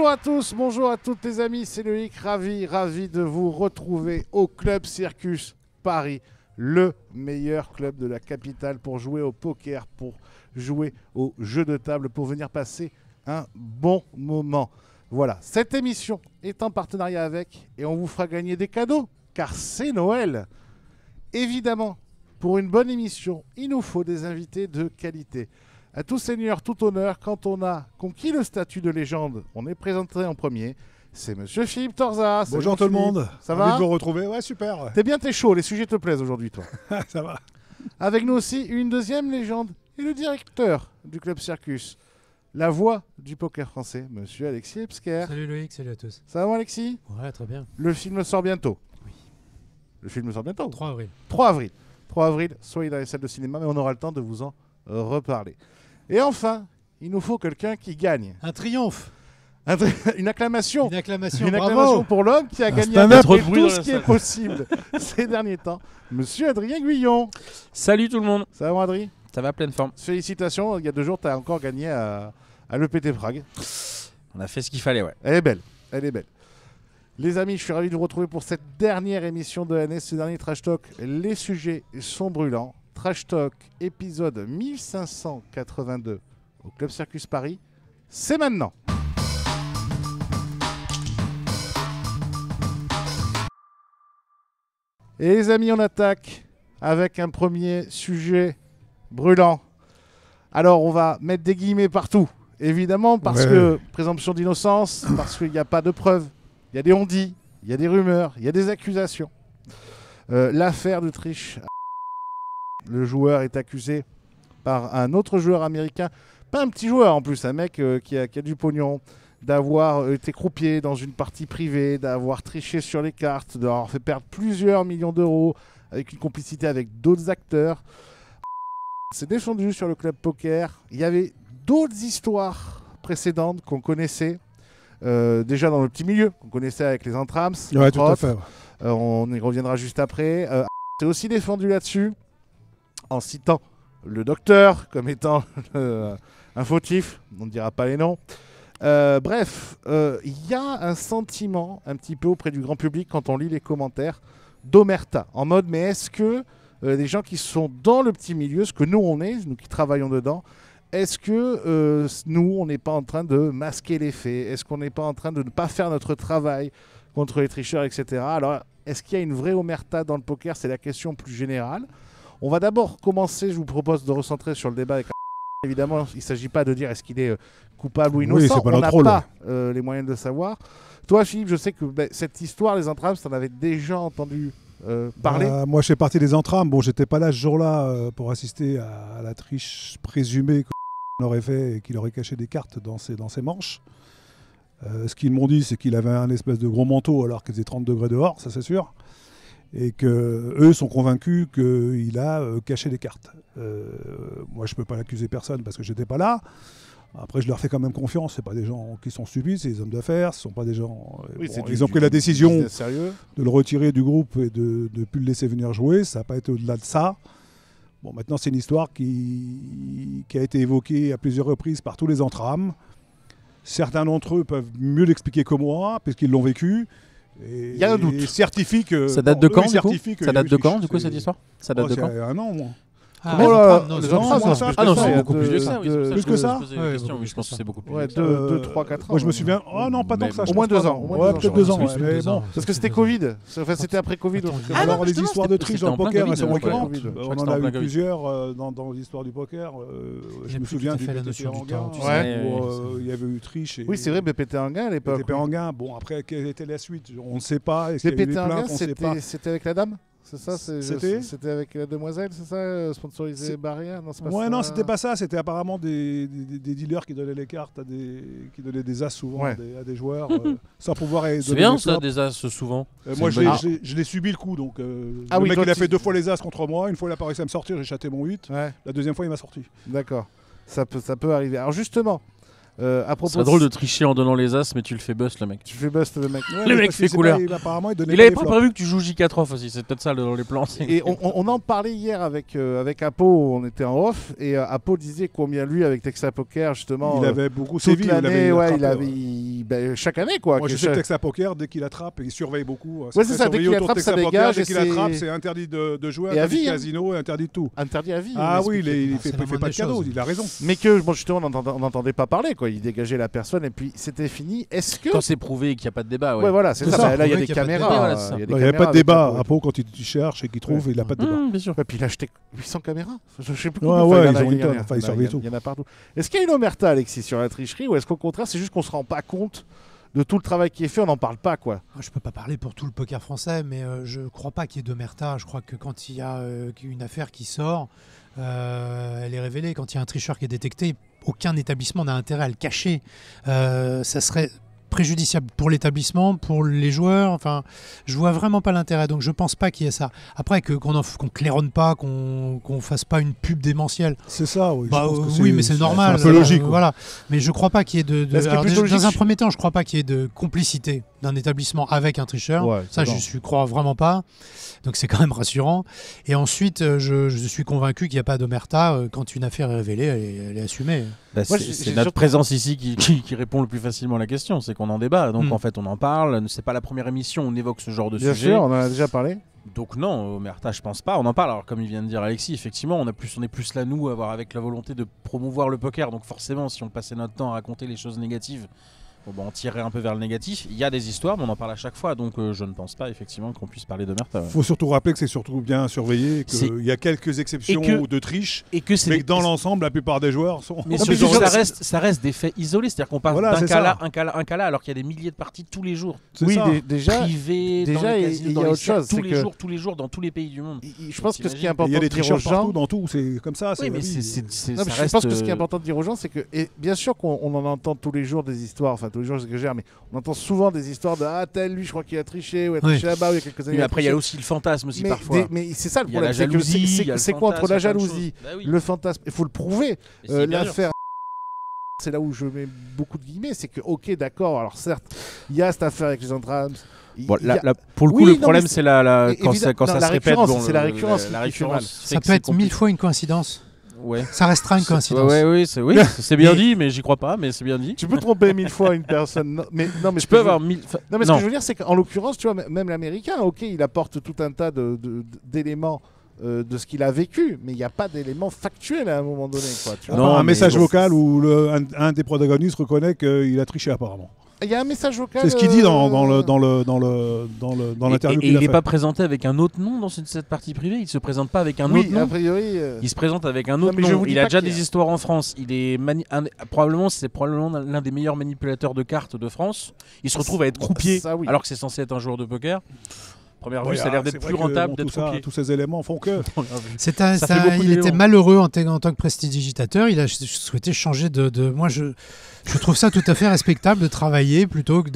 Bonjour à tous, bonjour à toutes les amis, c'est Loïc, ravi de vous retrouver au Club Circus Paris, le meilleur club de la capitale pour jouer au poker, pour jouer aux jeux de table, pour venir passer un bon moment. Voilà, cette émission est en partenariat avec et on vous fera gagner des cadeaux, car c'est Noël. Évidemment, pour une bonne émission, il nous faut des invités de qualité. À tout seigneur, tout honneur, quand on a conquis le statut de légende, on est présenté en premier. C'est Monsieur Philippe Torza. Bonjour tout le monde. Ça va? Envie de vous retrouver. Ouais, super. T'es chaud, les sujets te plaisent aujourd'hui, toi. Ça va. Avec nous aussi, une deuxième légende et le directeur du Club Circus. La voix du poker français, Monsieur Alexis Ebsker. Salut Loïc, salut à tous. Ça va, Alexis? Ouais, très bien. Le film sort bientôt. Oui. Le film sort bientôt? 3 avril. 3 avril. 3 avril, soyez dans les salles de cinéma, mais on aura le temps de vous en reparler. Et enfin, il nous faut quelqu'un qui gagne. Un triomphe. Une acclamation. Une acclamation, Une bravo. acclamation pour l'homme qui a gagné stand-up. avec Trop de bruit tout dans ce la qui salle. est possible ces derniers temps. Monsieur Adrien Guyon. Salut tout le monde. Ça va, mon Adrien? Ça va, pleine forme. Félicitations, il y a 2 jours, tu as encore gagné à l'EPT Prague. On a fait ce qu'il fallait, ouais. Elle est belle, elle est belle. Les amis, je suis ravi de vous retrouver pour cette dernière émission de l'année, ce dernier Trash Talk. Les sujets sont brûlants. Trash Talk, épisode 1582 au Club Circus Paris. C'est maintenant. Et les amis, on attaque avec un premier sujet brûlant. Alors, on va mettre des guillemets partout, évidemment, parce que présomption d'innocence, parce qu'il n'y a pas de preuves. Il y a des on-dit, il y a des rumeurs, il y a des accusations. L'affaire de triche. Le joueur est accusé par un autre joueur américain, pas un petit joueur en plus, un mec qui a du pognon, d'avoir été croupier dans une partie privée, d'avoir triché sur les cartes, d'avoir fait perdre plusieurs millions d'euros avec une complicité avec d'autres acteurs. C'est défendu sur le club poker. Il y avait d'autres histoires précédentes qu'on connaissait, déjà dans le petit milieu, qu'on connaissait avec les Entrams. Ouais, tout à fait. On y reviendra juste après. C'est aussi défendu là-dessus, en citant le docteur comme étant un fautif. On ne dira pas les noms. Bref, il y a un sentiment un petit peu auprès du grand public quand on lit les commentaires d'omerta, en mode mais est-ce que les gens qui sont dans le petit milieu, ce que nous on est, nous qui travaillons dedans, est-ce que nous on n'est pas en train de masquer les faits? Est-ce qu'on n'est pas en train de ne pas faire notre travail contre les tricheurs, etc. Alors est-ce qu'il y a une vraie omerta dans le poker? C'est la question plus générale. On va d'abord commencer, je vous propose de recentrer sur le débat avec évidemment, il ne s'agit pas de dire est-ce qu'il est coupable ou innocent. Oui, on n'a pas les moyens de le savoir. Toi, Philippe, je sais que cette histoire, les Entrams, tu en avais déjà entendu parler. Moi, je fais partie des Entrams. Bon, j'étais pas là ce jour-là pour assister à la triche présumée qu'on aurait fait et qu'il aurait caché des cartes dans ses manches. Ce qu'ils m'ont dit, c'est qu'il avait un espèce de gros manteau alors qu'il faisait 30 degrés dehors, ça c'est sûr. Et qu'eux sont convaincus qu'il a caché des cartes. Moi, je ne peux pas l'accuser personne parce que je n'étais pas là. Après, je leur fais quand même confiance. Ce pas des gens qui sont stupides, c'est des hommes d'affaires. Ce ne sont pas des gens... ils ont pris la décision de le retirer du groupe et de ne plus le laisser venir jouer. Ça n'a pas été au-delà de ça. Bon, maintenant, c'est une histoire qui a été évoquée à plusieurs reprises par tous les Entrams. Certains d'entre eux peuvent mieux l'expliquer que moi, puisqu'ils l'ont vécu. Il y a un doute. Certifie que... Ça date de quand, du coup? Ça date de quand, du coup, cette histoire? Ça date de quand? Il y a un an, moi. Ah, Oh là, non, les non, Entrams, non, ça, Ah non, c'est il y a beaucoup plus vieux que ça. Plus que ça? Je pense que c'est beaucoup plus vieux. 2, 3, 4 ans. Moi, je me souviens... Oh non, pas tant Mais que ça. bon. je Au moins pense 2 pas, ans. non. Ouais, peut-être 2 ans. Plus ouais, que mais 2 bon. ans. Parce que c'était Covid. Enfin, c'était après Covid. Attends, donc, Alors, les justement, histoires de c'était triche dans le en plein poker, Covid, elles sont ouais. récurrentes. Covid. On en a eu plusieurs dans l'histoire du poker. Je me souviens du fait la BTP notion du Anguin, temps, tu sais. où il y avait eu triche. Oui, c'est vrai, BPT Anguin à l'époque. BTP Anguin, bon, après, quelle était la suite? On ne sait pas. Est-ce qu'il y a eu BPT des Anguin, plaintes? On ne sait pas. c'était avec la dame? C'est ça? C'était avec la demoiselle, c'est ça? Sponsorisé Barrière? Non, c'est pas Ouais, ça. non, c'était pas ça. C'était apparemment des dealers qui donnaient les cartes qui donnaient des as souvent à des joueurs sans pouvoir donner C'est bien les ça, flops. des as souvent. Moi, C'est une bonne idée. je l'ai subi le coup. Donc, Ah le oui, mec, toi, il a tu- fait 2 fois les as contre moi. Une fois, il a pas réussi à me sortir. J'ai chaté mon 8. Ouais, La deuxième fois, il m'a sorti. d'accord. Ça peut arriver. Alors justement, À propos, c'est drôle de tricher en donnant les as, mais tu le fais bust le mec. Tu fais bust le mec. Ouais, Le mec fait couleur. Apparemment, Il avait pas prévu que tu joues J4 off aussi, c'est peut-être ça dans les plans. Et on en parlait hier avec Apo, on était en off, et Apo disait combien lui, avec Texas Poker, justement, il avait beaucoup toute sévi. l'année, Ouais. chaque année, quoi. Moi, je sais que Texas Poker, dès qu'il attrape, il surveille beaucoup. Ouais, c'est ça, dès qu'il attrape, ça dégage. Dès qu'il attrape, c'est interdit de jouer, interdit de casino et interdit de tout. Interdit à vie. Ah oui, il fait pas de cadeau, il a raison. Mais que, bon, justement, on n'entendait pas parler, quoi. Il dégageait la personne, et puis c'était fini. Est-ce que... Quand c'est prouvé qu'il n'y a pas de débat, ouais, voilà, c'est ça. Là, il y a des caméras. Il n'y a pas de débat. Apo, quand il cherche et qu'il trouve, il n'a pas de débat. Bien sûr. Et puis il a acheté 800 caméras. Je sais plus combien. Ils ont une tonne. Enfin, ils surveillent tout. Il y en a partout. Est-ce qu'il y a une omerta, Alexis, sur la tricherie, ou est-ce qu'au contraire, c'est juste qu'on se rend pas compte de tout le travail qui est fait, on n'en parle pas, quoi? Je peux pas parler pour tout le poker français, mais je crois pas qu'il y ait d'omerta. Je crois que quand il y a une affaire qui sort, elle est révélée. Quand il y a un tricheur qui est détecté, aucun établissement n'a intérêt à le cacher. Ça serait préjudiciable pour l'établissement, pour les joueurs. Enfin, je vois vraiment pas l'intérêt. Donc je pense pas qu'il y ait ça. Après qu'on claironne pas, qu'on fasse pas une pub démentielle. C'est ça, oui. Oui, mais c'est normal. C'est un peu logique. Voilà. Mais je crois pas qu'il y ait alors, dans un premier temps, je crois pas qu'il y ait de complicité d'un établissement avec un tricheur. Ouais, ça, je crois vraiment pas. Donc c'est quand même rassurant. Et ensuite, je suis convaincu qu'il n'y a pas d'omerta. Quand une affaire est révélée, elle est assumée. C'est notre présence ici qui répond le plus facilement à la question. C'est qu'on en débat. Donc en fait, on en parle. C'est pas la première émission où on évoque ce genre de sujet. Bien sûr, on en a déjà parlé. Donc non, omerta, je pense pas. On en parle. Alors comme il vient de dire Alexis, effectivement, on est plus là nous, avec la volonté de promouvoir le poker. Donc forcément, si on passait notre temps à raconter les choses négatives, on tirerait un peu vers le négatif. Il y a des histoires, mais on en parle à chaque fois. Donc je ne pense pas effectivement qu'on puisse parler d'omerta. Il faut surtout rappeler que c'est surtout bien surveillé, qu'il y a quelques exceptions de triche, mais que dans l'ensemble, la plupart des joueurs sont... Mais ça reste des faits isolés. C'est-à-dire qu'on passe d'un cas là, un cas là, alors qu'il y a des milliers de parties tous les jours. Oui, déjà, privés, il y a autre chose. Tous les jours, dans tous les pays du monde. Je pense que ce qui est important de dire aux gens... Il y a des tricheurs partout, dans tout, c'est comme ça. Oui, mais je pense que ce qui est important de dire aux gens, c'est que, bien sûr qu'on en entend tous les jours des histoires, enfin tous les jours, c'est ce que je veux dire, mais on entend souvent des histoires de tel lui je crois qu'il a triché ou a triché là-bas ou il y a quelques années. Mais après il y a aussi le fantasme aussi parfois. Mais c'est ça le problème, c'est quoi entre la jalousie, le fantasme, il faut le prouver. L'affaire, c'est là où je mets beaucoup de guillemets, c'est que ok d'accord, alors certes il y a cette affaire avec les Entrams. Bon, pour le coup, le problème c'est quand ça se répète. C'est la récurrence. Ça peut être 1000 fois une coïncidence. Ouais. Ça restera une coïncidence. Oui, c'est bien dit, mais j'y crois pas, mais c'est bien dit. Tu peux tromper 1000 fois une personne. Mais tu peux avoir 1000. Non, mais ce que je veux dire, c'est qu'en l'occurrence, tu vois, même l'américain, ok, il apporte tout un tas d'éléments de ce qu'il a vécu, mais il n'y a pas d'éléments factuels à un moment donné, quoi. Tu vois. Non, un message vocal où un des protagonistes reconnaît qu'il a triché apparemment. Il y a un message vocal. C'est ce qu'il dit dans l'interview. Et il n'est pas présenté avec un autre nom dans cette partie privée. Il se présente pas avec un autre nom. A priori. Il se présente avec un autre nom. Il a déjà des histoires en France. Il est probablement l'un des meilleurs manipulateurs de cartes de France. Il se retrouve à être croupier alors que c'est censé être un joueur de poker. Première vue, ça a l'air d'être plus rentable d'être croupier. Tous ces éléments font que. Il était malheureux en tant que prestidigitateur. Il a souhaité changer de. Moi, je trouve ça tout à fait respectable de travailler plutôt que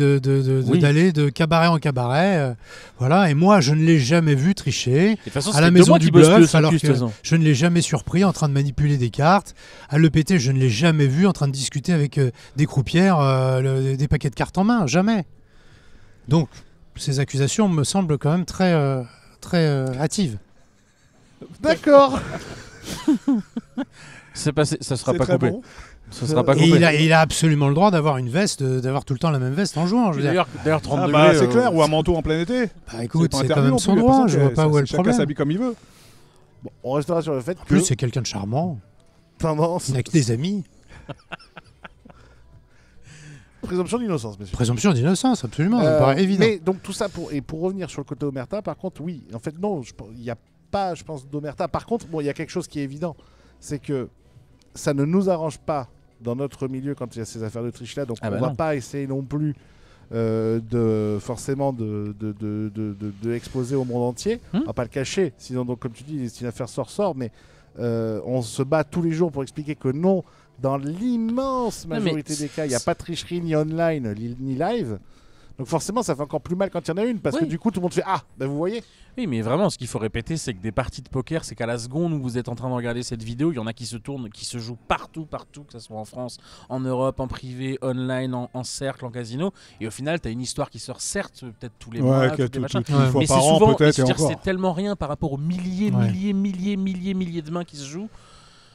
d'aller de cabaret en cabaret. Voilà. Et moi, je ne l'ai jamais vu tricher à la maison du bluff, alors que je ne l'ai jamais surpris en train de manipuler des cartes. À l'EPT, je ne l'ai jamais vu en train de discuter avec des croupières des paquets de cartes en main. Jamais. Donc, ces accusations me semblent quand même très hâtives. D'accord. Ça sera pas coupé. Bon. Ça sera pas coupé. Et il a absolument le droit d'avoir une veste, d'avoir tout le temps la même veste en jouant. D'ailleurs 30 degrés. C'est clair, ou un manteau en plein été. Bah écoute, c'est quand même son droit. Je vois pas où est le problème. Chacun s'habille comme il veut. Bon, on restera sur le fait que. En plus, c'est quelqu'un de charmant. Tendance. Il n'a que des amis. Présomption d'innocence, monsieur. Présomption d'innocence, absolument, ça me paraît évident. Mais donc tout ça pour revenir sur le côté omerta, par contre, oui, en fait non, il n'y a pas, je pense, d'omerta. Par contre, il y a quelque chose qui est évident, c'est que ça ne nous arrange pas dans notre milieu quand il y a ces affaires de triche là, donc on va pas essayer non plus forcément de exposer au monde entier. On va pas le cacher, sinon donc comme tu dis, si l'affaire sort, mais on se bat tous les jours pour expliquer que non. Dans l'immense majorité des cas, il n'y a pas de tricherie ni online ni live. Donc forcément, ça fait encore plus mal quand il y en a une, parce que du coup, tout le monde fait ah, ben vous voyez. Oui, mais vraiment, ce qu'il faut répéter, c'est que des parties de poker, c'est qu'à la seconde où vous êtes en train de regarder cette vidéo, il y en a qui se tournent, qui se jouent partout, que ce soit en France, en Europe, en privé, online, en cercle, en casino. Et au final, tu as une histoire qui sort, certes, peut-être tous les mois, une mais fois c'est par an, souvent, peut-être, et encore. c'est tellement rien par rapport aux milliers de mains qui se jouent.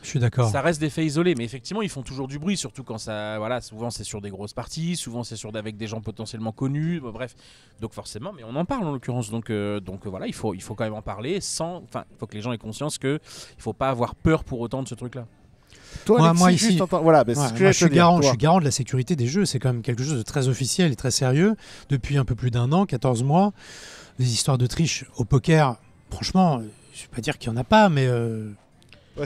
Je suis d'accord. Ça reste des faits isolés, mais effectivement, ils font toujours du bruit, surtout quand ça. Voilà, souvent c'est sur des grosses parties, souvent c'est avec des gens potentiellement connus, bref. Donc forcément, mais on en parle en l'occurrence. Donc voilà, il faut quand même en parler Enfin, il faut que les gens aient conscience qu'il ne faut pas avoir peur pour autant de ce truc-là. Toi, Alexis, moi ici, voilà, je suis garant de la sécurité des jeux. C'est quand même quelque chose de très officiel et très sérieux. Depuis un peu plus d'1 an, 14 mois, des histoires de triche au poker, franchement, je ne vais pas dire qu'il n'y en a pas, mais...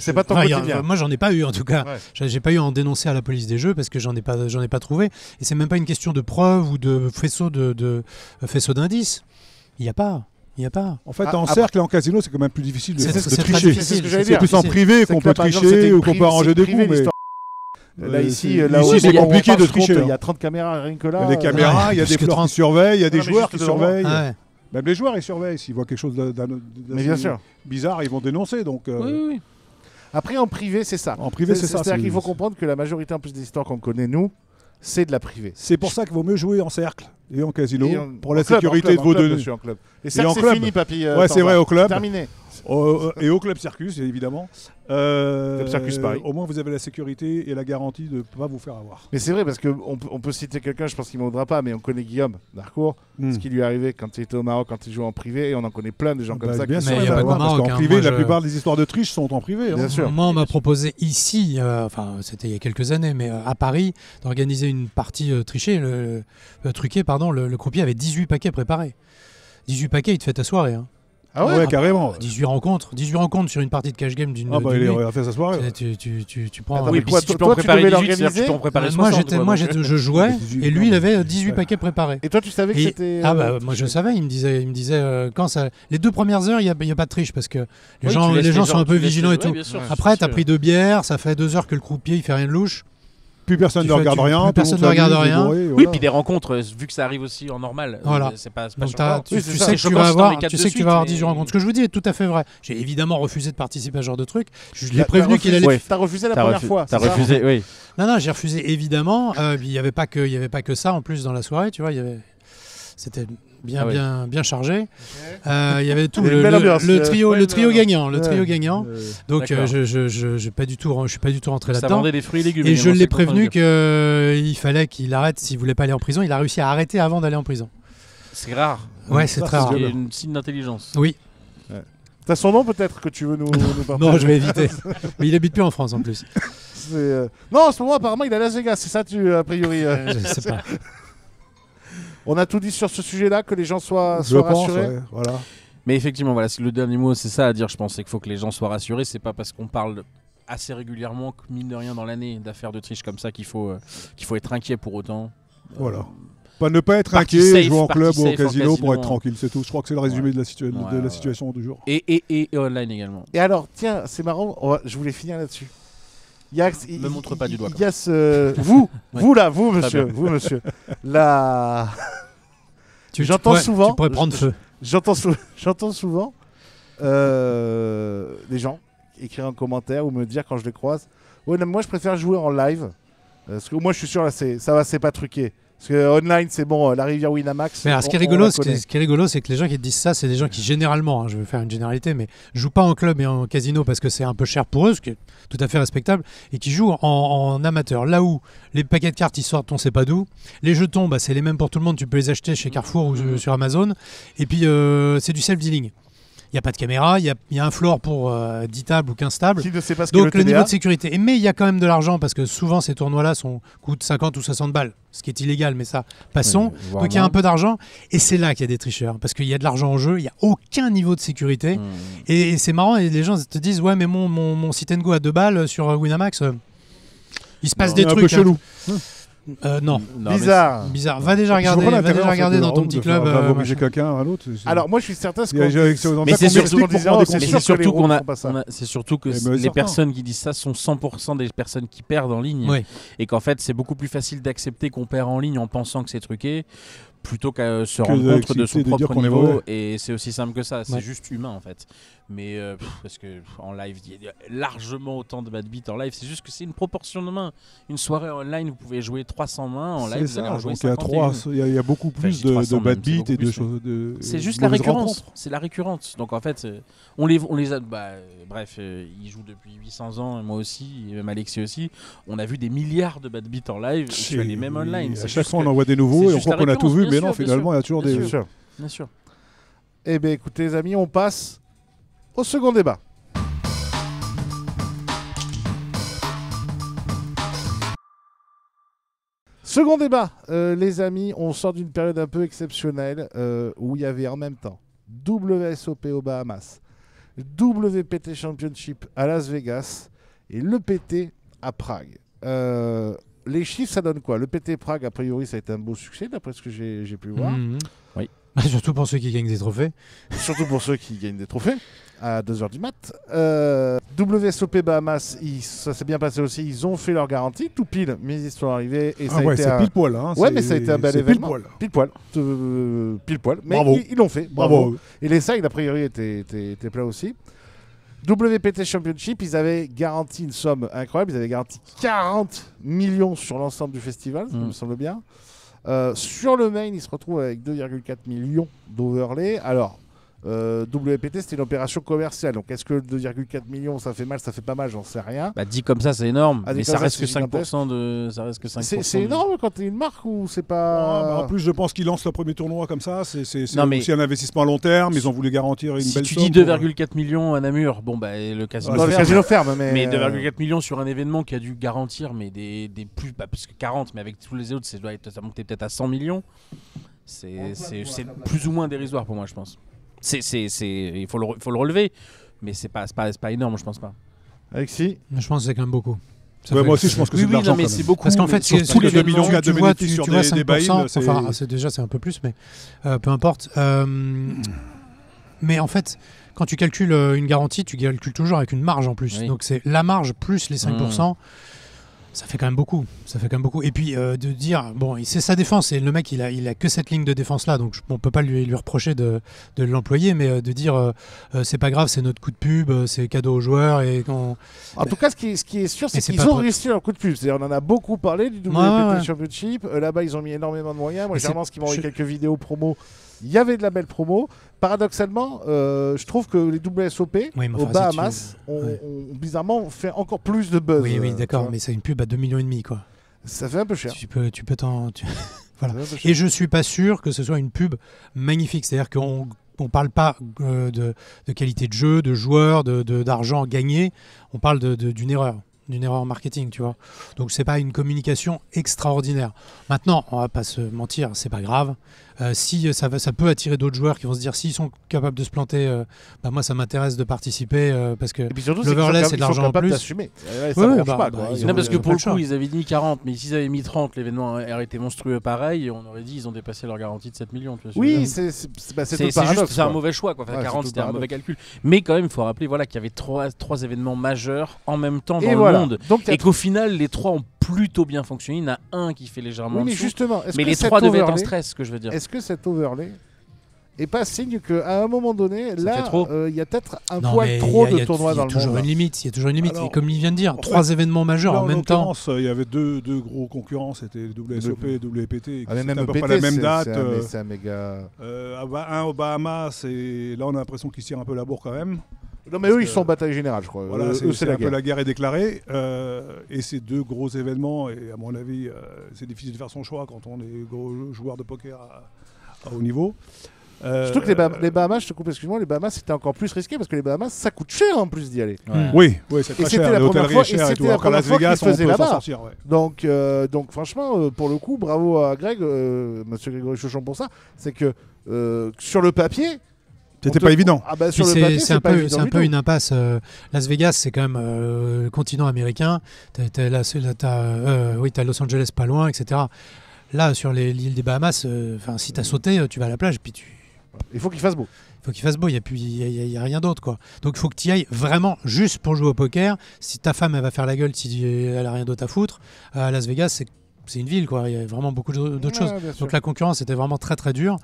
c'est pas ton quotidien. Moi, j'en ai pas eu en tout cas. Ouais. J'ai pas eu à en dénoncer à la police des jeux parce que j'en ai pas trouvé. Et c'est même pas une question de preuve ou de faisceau d'indices. Il y a pas. En fait, en cercle et en casino, c'est quand même plus difficile de tricher. C'est ce que j'allais C'est dire. plus en privé qu'on peut tricher ou qu'on peut arranger des coups. Mais là, ici, c'est compliqué de tricher. Il y a 30 caméras rien que là. Il y a des caméras, il y a des floors qui surveillent, il y a des joueurs qui surveillent. Ouais. Même les joueurs, ils surveillent. S'ils voient quelque chose bizarre, ils vont dénoncer. Donc, Oui. Après, en privé, c'est ça. En privé, c'est ça. C'est-à-dire qu'il faut comprendre que la majorité en plus des histoires qu'on connaît, nous, c'est de la privée. C'est pour ça qu'il vaut mieux jouer en cercle et en casino pour la sécurité de vos données. Et ça, c'est fini, papy. Ouais, c'est vrai, au club. Terminé. Et au Club Circus, évidemment. Club Circus Paris. Au moins, vous avez la sécurité et la garantie de ne pas vous faire avoir. Mais c'est vrai, parce qu'on peut citer quelqu'un, je pense qu'il ne m'audra pas, mais on connaît Guillaume d'Harcourt, ce qui lui est arrivé quand il était au Maroc, quand il jouait en privé, et on en connaît plein de gens comme ça. Bien sûr, il y a pas que au parce Maroc, qu'en privé, la plupart des histoires de triche sont en privé. Bien sûr. Moi, on m'a proposé ici, c'était il y a quelques années, mais à Paris, d'organiser une partie truquée. Le croupier avait 18 paquets préparés. 18 paquets, il te fait ta soirée. Hein. Ah ouais, carrément. 18 rencontres sur une partie de cash game d'une il a fait sa soirée. Tu prends. Attends, Oui, puis si tu peux en préparer 18, tu peux en préparer 60. Je jouais et lui il avait 18 paquets préparés. Et toi tu savais que c'était moi je savais, il me disait quand ça les 2 premières heures, il y a pas de triche parce que les gens sont un peu vigilants et tout. Après tu as pris 2 bières, ça fait 2 heures que le croupier il fait rien de louche. Plus personne ne regarde rien. Personne ne regarde rien. Oui, puis des rencontres, vu que ça arrive aussi en normal. Voilà. C'est pas donc choquant. tu sais que tu vas avoir 18 rencontres. Ce que je vous dis est tout à fait vrai. J'ai évidemment refusé de participer à ce genre de truc. Je l'ai prévenu qu'il allait. T'as refusé la première fois. T'as refusé, oui. Non, j'ai refusé évidemment. Il y avait pas que ça en plus dans la soirée, tu vois. C'était bien chargé. Il y avait tout le trio gagnant. Donc je suis pas du tout rentré Ça là-dedans. vendait des fruits et légumes. Et je l'ai prévenu qu'il fallait qu'il arrête s'il voulait pas aller en prison. Il a réussi à arrêter avant d'aller en prison. C'est rare. Ouais, c'est très rare. C'est une signe d'intelligence. Oui. T'as son nom peut-être que tu veux nous partager? Non, je vais éviter. Mais il habite plus en France en plus. Non, en ce moment apparemment il est à Las Vegas. C'est ça, a priori. Je sais pas. On a tout dit sur ce sujet-là, que les gens soient rassurés. Ouais, voilà. Mais effectivement, voilà, le dernier mot, c'est ça à dire. Je pense qu'il faut que les gens soient rassurés. C'est pas parce qu'on parle assez régulièrement, que mine de rien dans l'année, d'affaires de triche comme ça qu'il faut être inquiet pour autant. Voilà. Ne pas être inquiet, jouer en club ou en casino pour être tranquille, c'est tout. Je crois que c'est le résumé de la situation du jour. Et online également. Et alors, tiens, c'est marrant, je voulais finir là-dessus. Me montre pas du doigt. Il y a vous monsieur. Là, j'entends souvent. Tu pourrais prendre feu. J'entends souvent des gens écrire en commentaire ou me dire quand je les croise. Ouais, non, moi je préfère jouer en live parce que moi je suis sûr là c'est pas truqué. Parce que online, c'est bon, la rivière Winamax. Mais alors, ce qui est rigolo, c'est que les gens qui te disent ça, c'est des gens qui généralement, je vais faire une généralité, mais jouent pas en club et en casino parce que c'est un peu cher pour eux, ce qui est tout à fait respectable, et qui jouent en amateur. Là où les paquets de cartes ils sortent, on sait pas d'où. Les jetons, c'est les mêmes pour tout le monde. Tu peux les acheter chez Carrefour ou sur Amazon. Et puis c'est du self-dealing. Il n'y a pas de caméra, il y a un floor pour 10 tables ou 15 tables. Donc le niveau de sécurité. Mais il y a quand même de l'argent parce que souvent ces tournois-là coûtent 50 ou 60 balles, ce qui est illégal, mais ça, passons. Donc il y a un peu d'argent et c'est là qu'il y a des tricheurs parce qu'il y a de l'argent en jeu, il n'y a aucun niveau de sécurité. Et c'est marrant, et les gens te disent ouais, mais mon sit and go à 2 balles sur Winamax, il se passe des trucs. Un peu chelou. Non. Bizarre. Va déjà regarder dans ton petit club. Va obliger quelqu'un à l'autre. Alors moi je suis certain mais c'est surtout que les personnes qui disent ça sont 100% des personnes qui perdent en ligne et qu'en fait c'est beaucoup plus facile d'accepter qu'on perd en ligne en pensant que c'est truqué plutôt qu'à se rendre compte de son propre niveau. Et c'est aussi simple que ça, c'est juste humain en fait. Mais parce que en live, il y a largement autant de bad beats en live, c'est juste que c'est une proportion de mains. Une soirée online, vous pouvez jouer 300 mains, en live vous allez en jouer 50. Il y a beaucoup plus de bad beats et de choses. C'est juste la récurrence. C'est la récurrence. Donc en fait, on les a. Bref, ils jouent depuis 800 ans, moi aussi, et même Alexis aussi. On a vu des milliards de bad beats en live, et les mêmes online. À chaque fois, on en voit des nouveaux et on croit qu'on a tout vu, mais non, finalement, il y a toujours des. Bien sûr. Eh bien, écoutez, les amis, on passe au second débat. Second débat, les amis, on sort d'une période un peu exceptionnelle où il y avait en même temps WSOP aux Bahamas, WPT Championship à Las Vegas et le PT à Prague. Les chiffres, ça donne quoi? Le PT Prague, a priori, ça a été un beau succès, d'après ce que j'ai pu voir. Oui. Surtout pour ceux qui gagnent des trophées. Surtout pour ceux qui gagnent des trophées à 2h du mat. WSOP Bahamas, ça s'est bien passé aussi. Ils ont fait leur garantie, tout pile, mais ils sont arrivés. Et ça a été c'est pile poil. Hein, mais ça a été un bel événement. Pile poil. Mais ils l'ont fait. Bravo. Et les sides, a priori, étaient plats aussi. WPT Championship, ils avaient garanti une somme incroyable. Ils avaient garanti 40 millions sur l'ensemble du festival, ça me semble bien. Sur le main, ils se retrouvent avec 2,4 millions d'overlay. Alors, WPT, c'était une opération commerciale. Donc, est-ce que 2,4 millions, ça fait mal, ça fait pas mal, j'en sais rien. Dit comme ça, c'est énorme. Mais ça reste que 5% de. Ça reste que 5%. C'est énorme quand t'es une marque ou c'est pas. En plus, je pense qu'ils lancent le premier tournoi comme ça. C'est aussi un investissement à long terme. Ils ont voulu garantir une belle somme. Si tu dis 2,4 millions à Namur, le casino ferme. Mais 2,4 millions sur un événement qui a dû garantir des plus. Plus que 40, mais avec tous les autres, ça doit monter peut-être à 100 millions. C'est plus ou moins dérisoire pour moi, je pense. Il faut le relever, mais c'est pas énorme, je pense pas. Alexis, je pense que c'est quand même beaucoup. Moi aussi, je pense que c'est de l'argent. Mais c'est beaucoup. Parce qu'en fait, tous les 2 millions de bénéfices sur des buy-in, enfin, c'est un peu plus, mais peu importe. Mais en fait, quand tu calcules une garantie, tu calcules toujours avec une marge en plus. Donc c'est la marge plus les 5%. Ça fait quand même beaucoup. Et puis de dire, c'est sa défense, et le mec il a que cette ligne de défense là, donc on peut pas lui reprocher de l'employer, mais de dire c'est pas grave, c'est notre coup de pub, c'est cadeau aux joueurs. En tout cas, ce qui est sûr, c'est qu'ils ont réussi leur coup de pub. C'est-à-dire, on en a beaucoup parlé du WPT Championship. Là-bas, ils ont mis énormément de moyens. Moi, généralement, ce qui m'a envoyé quelques vidéos promo. Il y avait de la belle promo. Paradoxalement, je trouve que les WSOP aux Bahamas ont bizarrement fait encore plus de buzz. Oui, d'accord, mais c'est une pub à 2,5 millions quoi. Ça fait un peu cher. Tu peux voilà. Et je suis pas sûr que ce soit une pub magnifique. C'est-à-dire qu'on parle pas de qualité de jeu, de joueurs, d'argent gagné. On parle d'une erreur. D'une erreur marketing, tu vois. Donc c'est pas une communication extraordinaire. Maintenant, on va pas se mentir, c'est pas grave. Si ça peut attirer d'autres joueurs qui vont se dire s'ils sont capables de se planter, moi ça m'intéresse de participer parce que l'overlay c'est de l'argent en plus. D'assumer. Parce que pour le coup ils avaient dit 40, mais s'ils avaient mis 30, l'événement aurait été monstrueux pareil, et on aurait dit ils ont dépassé leur garantie de 7 millions. Tu vois, oui, c'est juste un mauvais choix. 40 c'était un mauvais calcul. Mais quand même il faut rappeler qu'il y avait trois événements majeurs en même temps dans le monde, et qu'au final les trois ont plutôt bien fonctionné. Il y en a un qui fait légèrement mais dessous, justement, mais les trois devaient être en stress, ce que je veux dire. Est-ce que cet overlay est pas signe qu'à un moment donné, là, il y a peut-être un poil trop de tournois dans le monde? Il y a toujours une limite. Alors, et comme il vient de dire, 3 événements majeurs en même temps. Il y avait deux gros concurrents, c'était WSOP et WPT. Même à peu près la même date. C'est un méga. Un aux Bahamas, et là on a l'impression qu'ils se tirent un peu la bourre quand même. Non, mais eux, ils sont en bataille générale, je crois. Voilà, c'est un peu la guerre est déclarée. Et ces deux gros événements, et à mon avis, c'est difficile de faire son choix quand on est gros joueur de poker à haut niveau. Surtout que les Bahamas, je te coupe, excuse-moi, les Bahamas, c'était encore plus risqué parce que les Bahamas, ça coûte cher en plus d'y aller. Oui, c'est très cher. L'hôtellerie est chère et tout. Après Las Vegas, on peut s'en sortir. Donc, franchement, pour le coup, bravo à Greg, monsieur Grégory Chauchon pour ça. C'est que sur le papier. C'était pas évident. C'est un peu une impasse. Las Vegas, c'est quand même le continent américain. T'as Los Angeles pas loin, etc. Là, sur l'île des Bahamas, si t'as sauté, tu vas à la plage, puis il faut qu'il fasse beau. Il y a rien d'autre, quoi. Donc il faut que tu y ailles vraiment juste pour jouer au poker. Si ta femme elle va faire la gueule, si elle a rien d'autre à foutre, à Las Vegas, c'est une ville, quoi. Il y a vraiment beaucoup d'autres choses. Donc la concurrence était vraiment très très dure.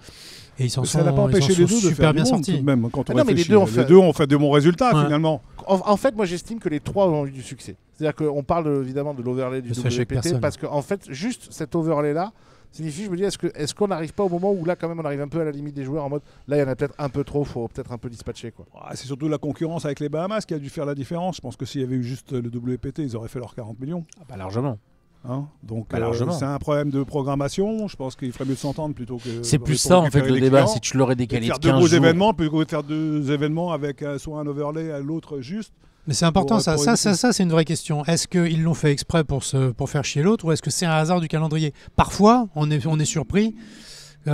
Et ils s'en sont, ça n'a pas empêché les deux de super faire bien du monde, sortis. tout de même, quand on mais réfléchit. les deux ont fait de bons résultats, Ouais. finalement. En fait, moi j'estime que les 3 ont eu du succès. C'est-à-dire qu'on parle évidemment de l'overlay du Ça se fait chez WPT personne. parce que en fait, juste cet overlay-là signifie, je me dis, est-ce qu'on n'arrive pas au moment où là, quand même, on arrive un peu à la limite des joueurs en mode, là, il y en a peut-être un peu trop, faut peut-être un peu dispatcher, quoi. C'est surtout la concurrence avec les Bahamas qui a dû faire la différence. Je pense que s'il y avait eu juste le WPT, ils auraient fait leurs 40 millions. Largement. Hein, donc largement. c'est un problème de programmation. Je pense qu'il ferait mieux de s'entendre plutôt que. C'est de plus ça en fait récupérer le les débat. clients Si tu l'aurais et de décalé de faire 15 deux gros jours. événements plutôt que de faire 2 événements avec soit un overlay à l'autre juste. Mais c'est important, Pour ça éviter. c'est une vraie question. Est-ce qu'ils l'ont fait exprès pour faire chier l'autre ou est-ce que c'est un hasard du calendrier? Parfois, on est surpris. C'est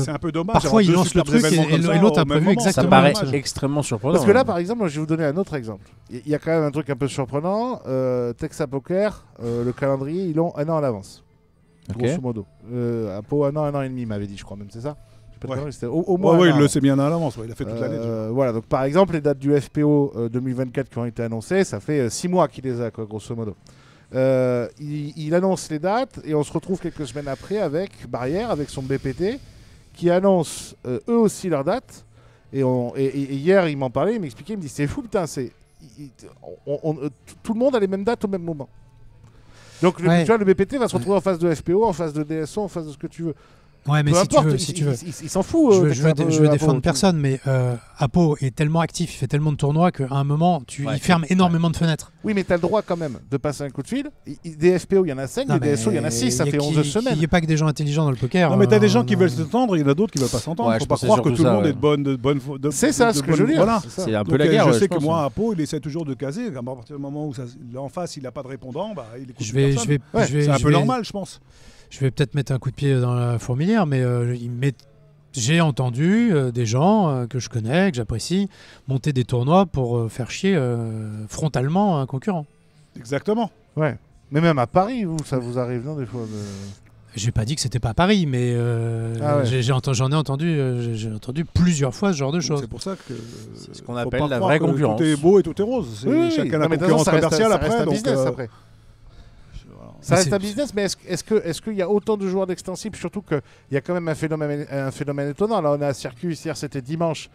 un peu dommage. Parfois, d'avoir ils deux lancent le superbes truc événements et comme ça l'autre a au même prévu moment. Ça exactement paraît dommage. extrêmement surprenant. Parce que là, par exemple, moi, je vais vous donner un autre exemple. Il y a quand même un truc un peu surprenant. Texas Poker, le calendrier, ils l'ont un an à l'avance. Ok. Grosso modo. Apo, un an et demi, m'avait dit, je crois même, c'est ça? Je sais pas de Ouais. conneries, c'était au moins. Ouais, un il an le avant. sait bien à l'avance. Ouais, il a fait toute l'année. déjà. Voilà, donc par exemple, les dates du FPO 2024 qui ont été annoncées, ça fait 6 mois qu'il les a, quoi, grosso modo. Il annonce les dates et on se retrouve quelques semaines après avec Barrière, avec son BPT, qui annonce eux aussi leurs dates. Et hier, il m'en parlait, il m'expliquait, il me dit c'est fou, putain, tout le monde a les mêmes dates au même moment. Donc tu vois, le BPT va se retrouver en face de FPO, en face de DSO, en face de ce que tu veux. Ouais, mais Peu importe, si tu veux. il s'en fout. Je veux défendre personne, mais Apo est tellement actif, il fait tellement de tournois qu'à un moment, il ferme énormément de fenêtres. Oui, mais tu as le droit quand même de passer un coup de fil. Des FPO, il y en a 5, Non, des DSO, il y en a 6, ça fait 11 semaines. Il n'y a pas que des gens intelligents dans le poker. Non, mais t'as des gens qui veulent s'entendre, il y en a d'autres qui veulent pas s'entendre. Ouais, Faut je pas pensais croire que surtout tout le ça, monde ouais. est de bonne. C'est ça ce que je veux dire. Voilà. C'est ça. C'est un peu Donc, la guerre. je ouais, sais que pense. moi, à Pau, il essaie toujours de caser. À partir du moment où en face, il n'a pas de répondant, bah, il écoute Je personne. vais, C'est un peu normal, je pense. Je vais peut-être mettre un coup de pied dans la fourmilière, mais j'ai entendu des gens que je connais, que j'apprécie, monter des tournois pour faire chier frontalement un concurrent. Exactement. Ouais. Mais même à Paris, ça vous arrive, non, des fois J'ai pas dit que c'était pas à Paris, mais j'en ai entendu plusieurs fois ce genre de Donc, choses. C'est pour ça que. C'est ce qu'on faut appelle pas la croire vraie que concurrence. Tout est beau et tout est rose. C'est chacun la concurrence commerciale ça après. reste un donc, business après. Ça Mais reste c'est- un business, mais est-ce qu'il y a autant de joueurs d'extensible? Surtout qu'il y a quand même un phénomène étonnant. Là, on a un circuit, hier c'était dimanche.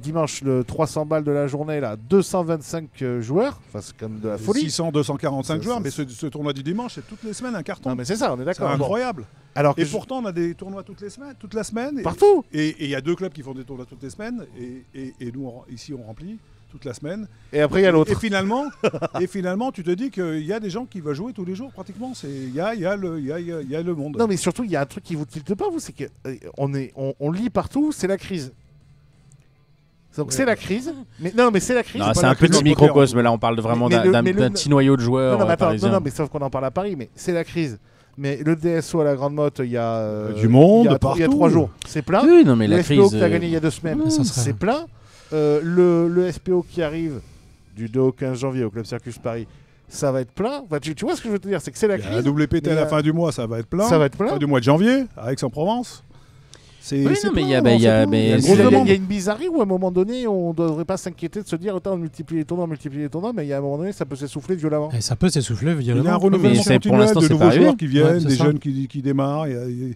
Dimanche, le 300 balles de la journée, là, 225 joueurs. Enfin, c'est quand même de la folie. 600, 245 Ça, joueurs, ça, mais ce tournoi du dimanche, c'est toutes les semaines un carton. Non, mais c'est ça, on est C'est d'accord. Bon. incroyable. Alors que Et pourtant, on a des tournois toute la semaine. partout. Et il y a 2 clubs qui font des tournois toutes les semaines. Et nous, ici, on remplit toute la semaine. Et après, il y a l'autre. Et finalement, tu te dis qu'il y a des gens qui veulent jouer tous les jours, pratiquement. Il y a le monde. Non, mais surtout, il y a un truc qui vous tilte pas, vous, c'est qu'on lit partout, c'est la crise. Donc c'est la crise. Mais non, mais c'est la crise. Non, pas c'est la un crise petit dans le poker, microcosme. Là, on parle vraiment Mais d'un le- petit noyau de joueurs Non, mais attends, parisiens. non, mais sauf qu'on en parle à Paris, mais c'est la crise. Mais le DSO à la Grande Motte, il y a Du monde, il y a partout. 3 jours, c'est plein. Oui, non, mais Le la FPO crise. que tu as gagné il y a 2 semaines, Ça serait- c'est plein. Le FPO qui arrive du 2 au 15 janvier au Club Circus Paris, ça va être plein. Enfin, tu vois ce que je veux te dire, c'est que c'est la Il y a crise. un WPT à Mais la fin du mois, ça va être plein. Ça va être plein. Fin du mois de janvier, à Aix-en-Provence. Oui, non, mais il y a- plein, il y a- c'est tout. mais Il y a une Il grosse y a- demande. il y a une bizarrerie où à un moment donné, on ne devrait pas s'inquiéter de se dire autant on multiplie les tournois, mais il y a un moment donné, ça peut s'essouffler violemment. Et ça peut s'essouffler Il y a un violemment. renouvellement Mais c'est- pour continuel l'instant, de c'est nouveaux pas arrivé. joueurs qui viennent, Ouais, c'est des ça. jeunes qui démarrent, il y a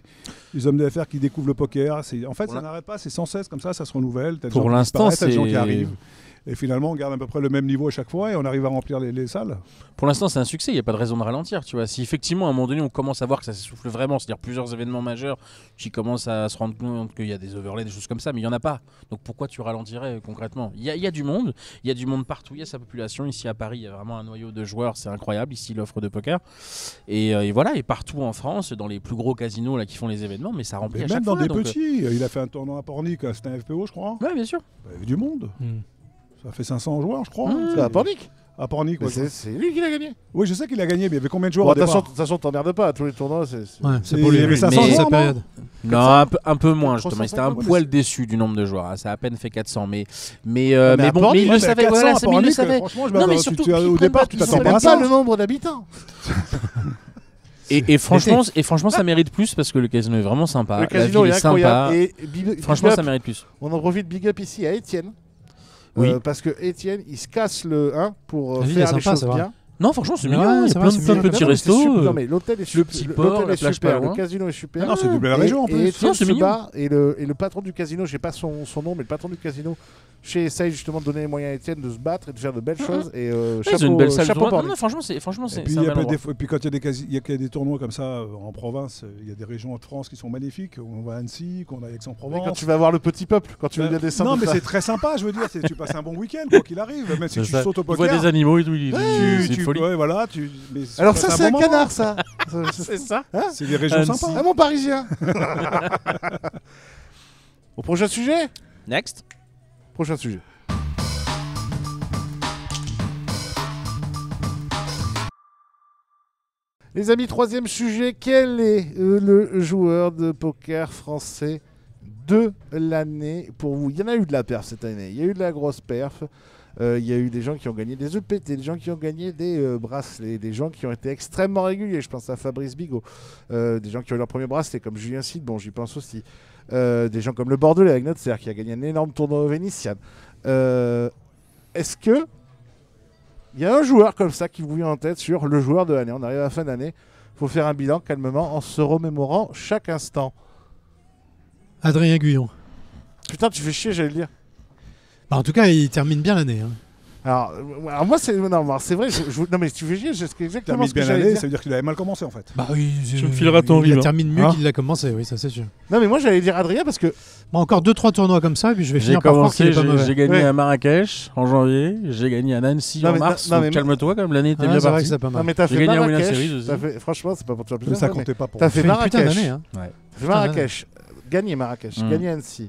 des hommes d'affaires qui découvrent le poker. En fait, Pour ça n'arrête pas, c'est sans cesse comme ça se renouvelle. T'as des Pour gens qui l'instant, disparaissent, t'as des gens qui c'est- arrivent. Et finalement, on garde à peu près le même niveau à chaque fois et on arrive à remplir les salles. Pour l'instant, c'est un succès, il n'y a pas de raison de ralentir. Tu vois. Si effectivement, à un moment donné, on commence à voir que ça s'essouffle vraiment, c'est-à-dire plusieurs événements majeurs qui commencent à se rendre compte qu'il y a des overlays, des choses comme ça, mais il n'y en a pas. Donc pourquoi tu ralentirais concrètement ? Il y a du monde, il y a du monde partout, il y a sa population. Ici à Paris, il y a vraiment un noyau de joueurs, c'est incroyable, ici l'offre de poker. Et voilà, et partout en France, dans les plus gros casinos là, qui font les événements, mais ça remplit Et à même chaque dans fois. des donc, petits, il a fait un tournoi à Pornic, c'était un FPO, je crois. Ouais, bien sûr. Il y avait du monde. Hmm. Ça fait 500 joueurs, je crois. C'est à Pornic. À Pornic, Mais ouais. c'est lui qui l'a gagné. Oui, je sais qu'il a gagné, mais il y avait combien de joueurs Bon, au de toute départ façon, t'emmerdes pas à tous les tournois. C'est- Ouais, C'est- c'est pour lui. il y avait 500 Mais- joueurs, sa période. Non, un peu moins justement. Il était un 350, poil déçu du nombre de joueurs. Ah, ça a à peine fait 400, mais à bon, Pornic, mais il le savait. Voilà, mais il le savait. Franchement, Non, mais surtout, au départ, tu Ils t'attends savent pas même à pas ça. le nombre d'habitants. Et franchement, ça mérite plus parce que le casino est vraiment sympa. Le casino la ville est est sympa. incroyable. Et big Franchement, up, ça mérite plus. on en profite big up ici à Étienne. Oui. Parce que Étienne, il se casse le 1 pour La ville faire est les sympa, choses c'est vrai. bien. Non, franchement, c'est Ouais, mignon. Il y c'est a vrai, plein c'est de mignon. petits Non, mais c'est super. restos. Non, mais l'hôtel est super. petit port, L'hôtel la est plage super. pas loin. Le casino est super. Non, c'est une belle région en Et plus. Étienne c'est se mignon. bat, et le patron du casino, je sais pas son nom, mais le patron du casino, essaye justement de donner les moyens à Étienne de se battre et de faire de belles choses. Et Ils ont une belle salle de chapeau tournoi. pour Non, lui. non, franchement, c'est Et puis, un bel endroit. et puis quand il y a des tournois comme ça en province, il y a des régions de France qui sont magnifiques. On va à Annecy, qu'on a Mais Aix-en-Provence. quand tu vas voir le petit peuple, quand tu veux bien descendre. Non, mais ça. c'est très sympa, je veux dire. Tu passes un bon week-end, quoi qu'il arrive. Même si C'est tu ça. sautes au Tu vois poker. des animaux et tout. C'est une folie. Ouais, voilà. Mais Alors tu passes ça, c'est un bon moment. canard, ça. C'est ça. C'est des régions Annecy. sympas. Ah, mon parisien. Au prochain sujet. Next. Prochain sujet. Les amis, troisième sujet, quel est le joueur de poker français de l'année pour vous? Il y en a eu de la perf cette année, il y a eu de la grosse perf, il y a eu des gens qui ont gagné des EPT, des gens qui ont gagné des bracelets, des gens qui ont été extrêmement réguliers, je pense à Fabrice Bigot, des gens qui ont eu leur premier bracelet comme Julien Cid, bon j'y pense aussi, des gens comme le Bordelais avec Notser qui a gagné un énorme tournoi au Vénitian. Est-ce que il y a un joueur comme ça qui vous vient en tête sur le joueur de l'année? On arrive à la fin d'année, il faut faire un bilan calmement en se remémorant chaque instant. Adrien Guyon. Putain, tu fais chier, j'allais le dire. Bah, en tout cas, il termine bien l'année. Hein. Alors moi, c'est non, c'est vrai. Non, mais si tu fais chier, c'est T'as exactement mis ce que bien j'allais l'année, dire. ça veut dire qu'il avait mal commencé en fait. Bah oui, Tu me fileras ton il bilan. termine mieux Hein qu'il l'a commencé, oui, ça c'est sûr. Non, mais moi, j'allais dire Adrien parce que Bon, encore 2-3 tournois comme ça, et puis je vais J'ai finir par croire qu'il commencé, est pas mauvais. j'ai gagné Ouais. à Marrakech en janvier, j'ai gagné à Nancy Non, en mais- mars. non, Donc mais- calme-toi, comme l'année était Ah, bien c'est vrai que partie. c'est pas non, mal. mais t'as J'ai fait gagné à Winner Marrakech. Series aussi. Franchement, c'est pas pour te faire Mais plaisir. ça mais comptait pas pour T'as moi. fait Fait une putain Marrakech. d'année. Hein. Ouais. T'as fait Marrakech. Gagné Marrakech, Mm. gagné Annecy,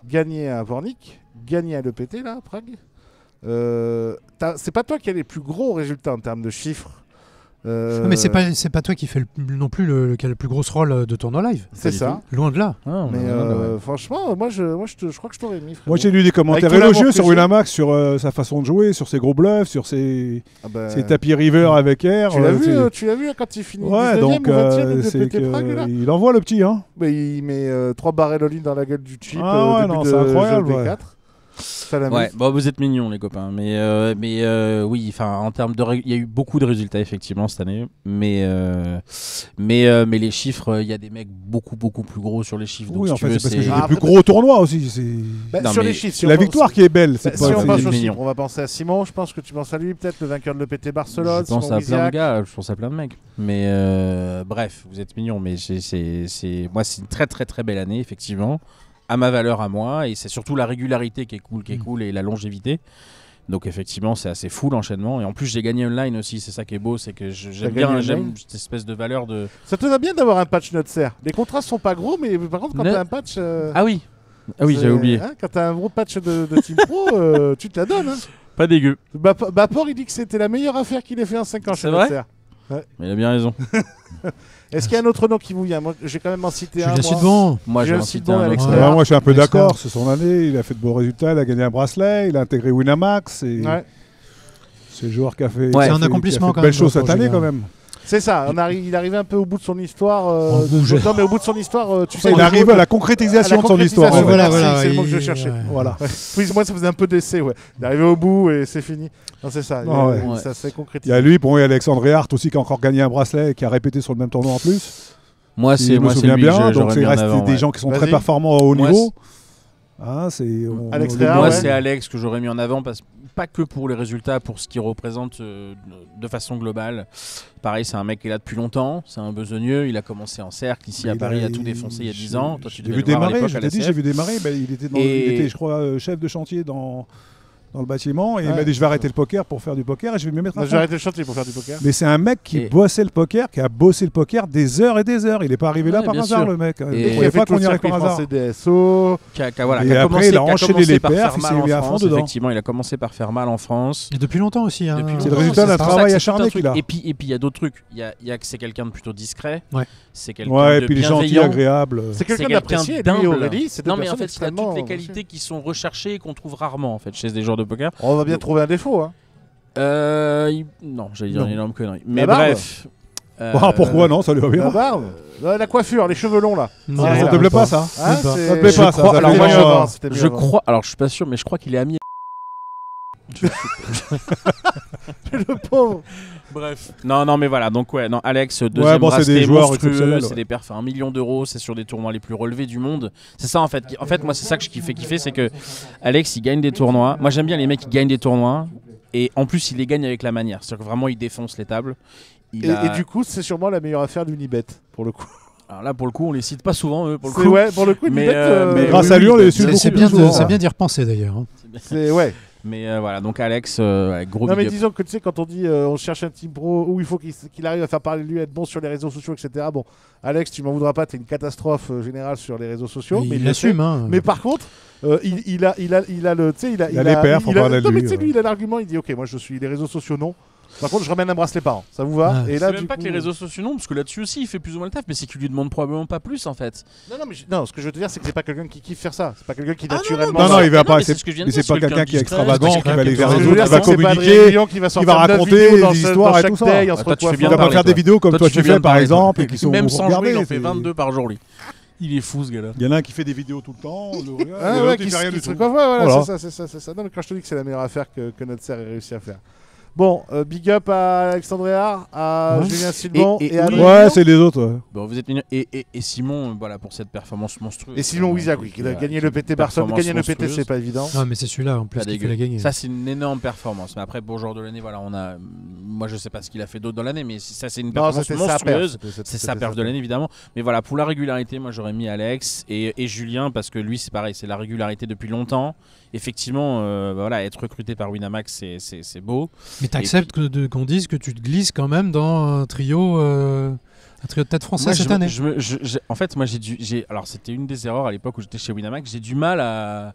gagné à Vornik, gagné à l'EPT là, à Prague. C'est pas toi qui as les plus gros résultats en termes de chiffres. Mais c'est pas toi qui fait non plus qui a le plus gros rôle de tournoi live. C'est ça. Loin de là. Ah, Mais ouais. franchement, moi je crois que je t'aurais mis. frérot. Moi j'ai lu des commentaires Avec tout élogieux l'amour sur que j'ai. Winamax, sur sa façon de jouer, sur ses gros bluffs, sur ses Ah bah, tapis river avec air. tu l'as vu, c'est- tu l'as vu quand il finit Ouais, 19e donc ou 20e de c'est l'EPT Prague là. il envoie le petit, hein. Mais il met 3 barres all-in dans la gueule du chip Ah au ouais, début non, de c'est incroyable, jeu ouais. B4. Ça l'amuse. Ouais, bon, vous êtes mignons les copains, mais oui, enfin en termes de, il y a eu beaucoup de résultats effectivement cette année, mais les chiffres, il y a des mecs beaucoup plus gros sur les chiffres. Donc, Oui, si en tu fait, veux, c'est parce que j'ai Ah, des plus après- gros tournois aussi. Bah, Non, sur mais les chiffres, si C'est on la pense- victoire qui est belle. Bah, C'est si on pas. pense c'est aux mignon. chiffres, on va penser à Simon. Je pense que tu penses à lui, peut-être le vainqueur de l'EPT Barcelone. je pense Simon à plein de Wisiak. gars, je pense à plein de mecs. Mais bref, vous êtes mignons, mais moi c'est une très belle année effectivement, à ma valeur à moi, et c'est surtout la régularité qui est cool et la longévité. Donc effectivement c'est assez fou l'enchaînement, et en plus j'ai gagné online aussi, c'est ça qui est beau, c'est que j'aime gagné bien online cette espèce de valeur de... Ça te va bien d'avoir un patch Notser. Les contrats sont pas gros, mais par contre, quand Ne- t'as un patch. Ah oui, j'avais oublié. Hein, quand t'as un gros patch de Team Pro, tu te la donnes. Hein. Pas dégueu, Bapor, il dit que c'était la meilleure affaire qu'il ait fait en 5 ans C'est chez vrai Notser. mais il a bien raison. Est-ce qu'il y a un autre nom qui vous vient? Moi, j'ai quand même en cité un. Julien moi. Sidbon. Moi J'ai j'ai un un site cité bon un à autre. l'extérieur. Je suis un peu Alex d'accord, Carr. c'est son année, il a fait de beaux résultats, il a gagné un bracelet, il a intégré Winamax. Ouais. C'est le joueur qui a fait. Ouais. qui a C'est un fait- accomplissement qui a fait quand de belles même choses pour cette année Julien. quand même. C'est ça, il arrivait un peu au bout de son histoire. bouge. Non, mais au bout de son histoire, tu sais. Il le arrive joueur- à la concrétisation à la de son histoire. concrétisation, ouais. voilà, c'est le mot que je cherchais. ouais. Voilà. Oui, moi ça faisait un peu d'essai, ouais. Il est arrivé au bout et c'est fini. Non, c'est ça. Ah ouais. Ça s'est Il y concrétisé. a lui, bon, il y a Alexandre Hart aussi qui a encore gagné un bracelet et qui a répété sur le même tournoi en plus. Moi Si c'est je me moi c'est souviens lui que bien, donc j'aurais il mis en reste avant. des Ouais. gens qui sont Vas-y. très performants à haut Moi, niveau. Hein, Alex on- Réard, Moi ouais. c'est Alex que j'aurais mis en avant, pas que pour les résultats, pour ce qu'il représente de façon globale. Pareil, c'est un mec qui est là depuis longtemps, c'est un besogneux, il a commencé en cercle ici à Il Paris, a- à tout défoncer il y a 10 ans. Toi tu J'ai devais vu le voir à démarrer, l'époque je à t'ai la dit, j'ai CF. vu démarrer. Ben, il était, Et- il était, je crois, chef de chantier dans le bâtiment. Et il Ouais. m'a dit, je vais arrêter le poker pour faire du poker et je vais me mettre à Moi, fond. j'ai arrêté le chantier pour faire du poker. Mais c'est un mec qui Et- bossait le poker, qui a bossé le poker des heures et des heures. Il n'est pas arrivé là Ouais, par bien hasard, sûr. le mec. Et- Je Il ne a croyais fait pas tout qu'on le irait circuit par hasard. français DSO. Et après, il a enchaîné les par perfs, faire il mal s'est en mis à fond France, dedans. Effectivement, il a commencé par faire mal en France. Et depuis longtemps aussi. Hein. Depuis C'est le longtemps, résultat d'un c'est pour travail ça que c'est acharné tout un qu'il truc. a. Et puis il y a d'autres trucs. Il y a que c'est quelqu'un de plutôt discret. Ouais. C'est quelqu'un Ouais, de et puis il est gentil, bienveillant. agréable. C'est quelqu'un d'apprécié. Lui, d'humble. Aurélie, c'est deux Non mais en personnes fait, il a extrêmement toutes les qualités qui sont recherchées et qu'on trouve rarement en fait chez des joueurs de poker. On va bien trouver un défaut. Hein. Non, j'allais dire Non. une énorme connerie. Mais barbe. bref. Ah, pourquoi non, ça lui va La bien. barbe, la coiffure, les cheveux longs là. Non, Ah, Ça là. te plaît pas, ça Hein, Même pas. c'est- Ça te plaît Je pas, crois- ça alors fait moi, bien, mieux avant, c'était mieux Je avant. crois, alors je suis pas sûr, mais je crois qu'il est ami. Le pauvre. Bref. Non, mais voilà. Donc, ouais, non, Alex, deuxième bracelet, c'est des joueurs monstrueux, exceptionnels. c'est des perfs à 1 million d'euros, c'est sur des tournois les plus relevés du monde. C'est ça, en fait. En fait, moi, c'est ça que je kiffe kiffer, c'est que Alex, il gagne des tournois. Moi, j'aime bien les mecs qui gagnent des tournois. Et en plus, il les gagne avec la manière. C'est-à-dire que vraiment, il défonce les tables. Et du coup, c'est sûrement la meilleure affaire d'Unibet, pour le coup. Alors là, pour le coup, on les cite pas souvent, eux, pour le coup. Ouais, pour le coup, Unibet. mais grâce à lui, on les suit beaucoup C'est plus souvent. bien d'y repenser d'ailleurs. Hein. C'est ouais. Mais voilà, donc Alex, gros Non, mais big up. disons que tu sais, quand on dit on cherche un team pro où il faut qu'il arrive à faire parler de lui, être bon sur les réseaux sociaux, etc. Bon, Alex, tu m'en voudras pas, t'es une catastrophe générale sur les réseaux sociaux. Mais il l'assume. Hein. Mais par contre, il a le, tu sais, il a les perfs, on parle de non, mais lui, tu sais, ouais. lui, il a l'argument, il dit ok, moi je suis les réseaux sociaux, non. Par contre, je ramène un bracelet par an, ça vous va? Ouais. Et là, C'est même pas que les réseaux sociaux non, parce que là-dessus aussi il fait plus ou moins le taf, mais c'est qu'il lui demande probablement pas plus en fait. Non, ce que je veux te dire, c'est que c'est pas quelqu'un qui kiffe faire ça. C'est pas quelqu'un qui naturellement. Non, il va pas. mais c'est ce que je viens de Mais c'est dire, pas quelqu'un qui est discret, extravagant, c'est qui va quelqu'un aller vers qui les est autres, qui va communiquer, qui va raconter des histoires et tout ça. Toi, tu fais Il bien va pas parler, faire des toi. vidéos comme toi tu fais bien fais par parler, exemple toi. et qui sont Même sans jouer, regardées. il en fait 22 par jour lui. Il est fou ce gars-là. Il y en a un qui fait des vidéos tout le temps, Ah ouais, qui fait rien du se tout. quoi, voilà, Voilà. c'est ça. Non, mais quand je te dis que c'est la meilleure affaire que notre serre ait réussi à faire. Bon, big up à Alexandre, à Julien Silbon et à Adrien. Ouais, c'est les autres. Ouais. Bon, vous êtes mignons. Et Simon, voilà, pour cette performance monstrueuse. Et Simon Wizak, oui, il a gagné le PT Barcelone. Gagner le PT, c'est pas évident. Non, mais c'est celui-là en plus qui fait la gagner. Ça, c'est une énorme performance. Mais après, pour joueur de l'année, voilà, on a. Moi, je sais pas ce qu'il a fait d'autre dans l'année, mais ça, c'est une performance monstrueuse. C'est sa perf de l'année, évidemment. Mais voilà, pour la régularité, moi, j'aurais mis Alex et Julien parce que lui, c'est pareil, c'est la régularité depuis longtemps. Effectivement, voilà, être recruté par Winamax, c'est beau. Mais t'acceptes qu'on dise que tu te glisses quand même dans un trio de tête français cette année. En fait, moi, alors, c'était une des erreurs à l'époque où j'étais chez Winamax. J'ai du mal à.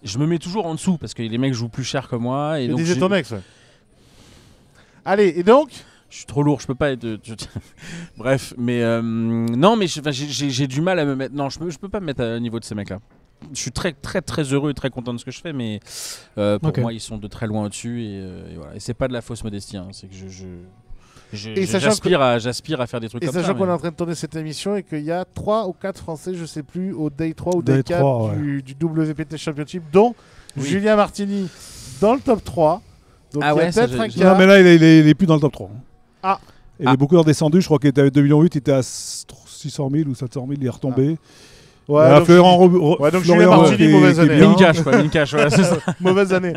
Je me mets toujours en dessous parce que les mecs jouent plus cher que moi. Et donc, disais ton ex, ouais. Allez, et donc je suis trop lourd, je peux pas être. Bref, mais non, mais j'ai du mal à me mettre. Non, je peux pas me mettre au niveau de ces mecs-là. Je suis très très très heureux et très content de ce que je fais, mais pour moi ils sont de très loin au-dessus et voilà. Et c'est pas de la fausse modestie, hein. C'est que j'aspire à faire des trucs comme ça. Et sachant qu'on est en train de tourner cette émission et qu'il y a 3 ou 4 Français, je sais plus, au Day 3 ou Day 4 du WPT Championship, dont Julien Martini dans le top 3. Donc il y a peut-être un cas. Non, mais là il est plus dans le top 3. Ah. Il est beaucoup redescendu, je crois qu'il était à 2,8 millions, il était à 600 000 ou 700 000, il est retombé. Ouais, donc Julien Martini, mauvaise année. Mincash, voilà, c'est ça. Mauvaise année.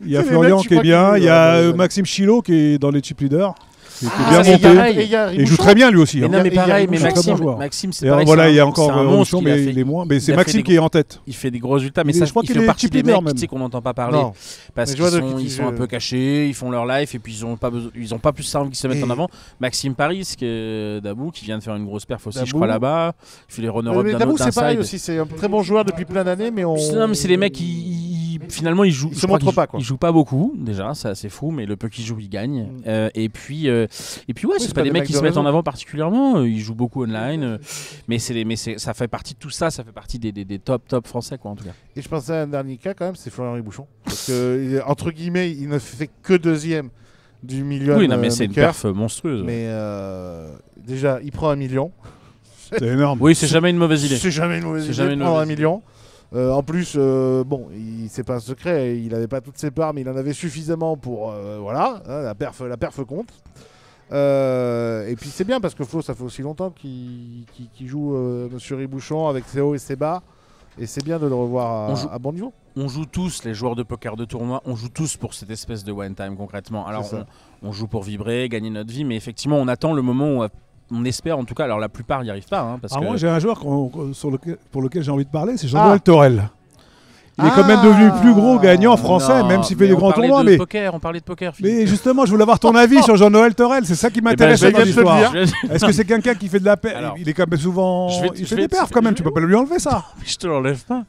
Il y a Florian qui est bien, il y a Maxime Chilo qui est dans les chip leaders. Qui est bien monté. Et il joue très bien lui aussi. Mais hein. non, mais pareil, mais Maxime, c'est pareil. Voilà, il y a encore un monstre, mais il est moins. Mais c'est Maxime qui est en tête. Il fait des gros résultats, mais ça, je crois il qu'il fait est partie chip des leader mecs même. tu sais, qu'on n'entend pas parler. Parce qu'ils sont un peu cachés, ils font leur live et puis ils ont pas plus ça envie qu'ils se mettent en avant. Maxime Paris, Dabou, qui vient de faire une grosse perf aussi, je crois, là-bas. Il fait les runner-up d'un Dabou, autre c'est pareil inside. aussi, c'est un très bon joueur depuis plein d'années, mais on. Non, mais c'est les mecs qui finalement ils jouent. Ils se montrent pas, quoi. Ils jouent pas beaucoup déjà, c'est assez fou, mais le peu qu'ils jouent, ils gagnent. Et puis ouais, c'est pas des mecs qui se mettent en avant particulièrement. Ils jouent beaucoup online, mais ça fait partie de tout ça. Ça fait partie des top français, quoi, en tout cas. Et je pensais à un dernier cas quand même, c'est Florian Ribouchon, parce que entre guillemets, il ne fait que deuxième du million. Oui, non, mais c'est une perf monstrueuse. Mais déjà, il prend 1 million. C'est énorme. Oui, c'est jamais une mauvaise idée. C'est jamais une mauvaise idée de prendre 1 million. En plus, bon, c'est pas un secret, il n'avait pas toutes ses parts, mais il en avait suffisamment pour, voilà, hein, la perf compte. Et puis c'est bien parce que Flo, ça fait aussi longtemps qu'il joue Monsieur Ribouchon avec ses hauts et ses bas, et c'est bien de le revoir à bon niveau. On joue tous, les joueurs de poker de tournoi, on joue tous pour cette espèce de one time concrètement. Alors on joue pour vibrer, gagner notre vie, mais effectivement on attend le moment où on espère en tout cas, alors la plupart n'y arrivent pas. Hein, parce que... Moi j'ai un joueur pour lequel j'ai envie de parler, c'est Jean-Noël Torel. Il est quand même devenu le plus gros gagnant français, même s'il fait des grands tournois. On parlait de poker. Mais justement, je voulais avoir ton avis sur Jean-Noël Torel. C'est ça qui m'intéresse dans l'histoire. Est-ce que c'est quelqu'un qui fait de la perf? Il est quand même souvent. Il fait des perfs quand même. Tu peux pas lui enlever ça. Je te l'enlève pas.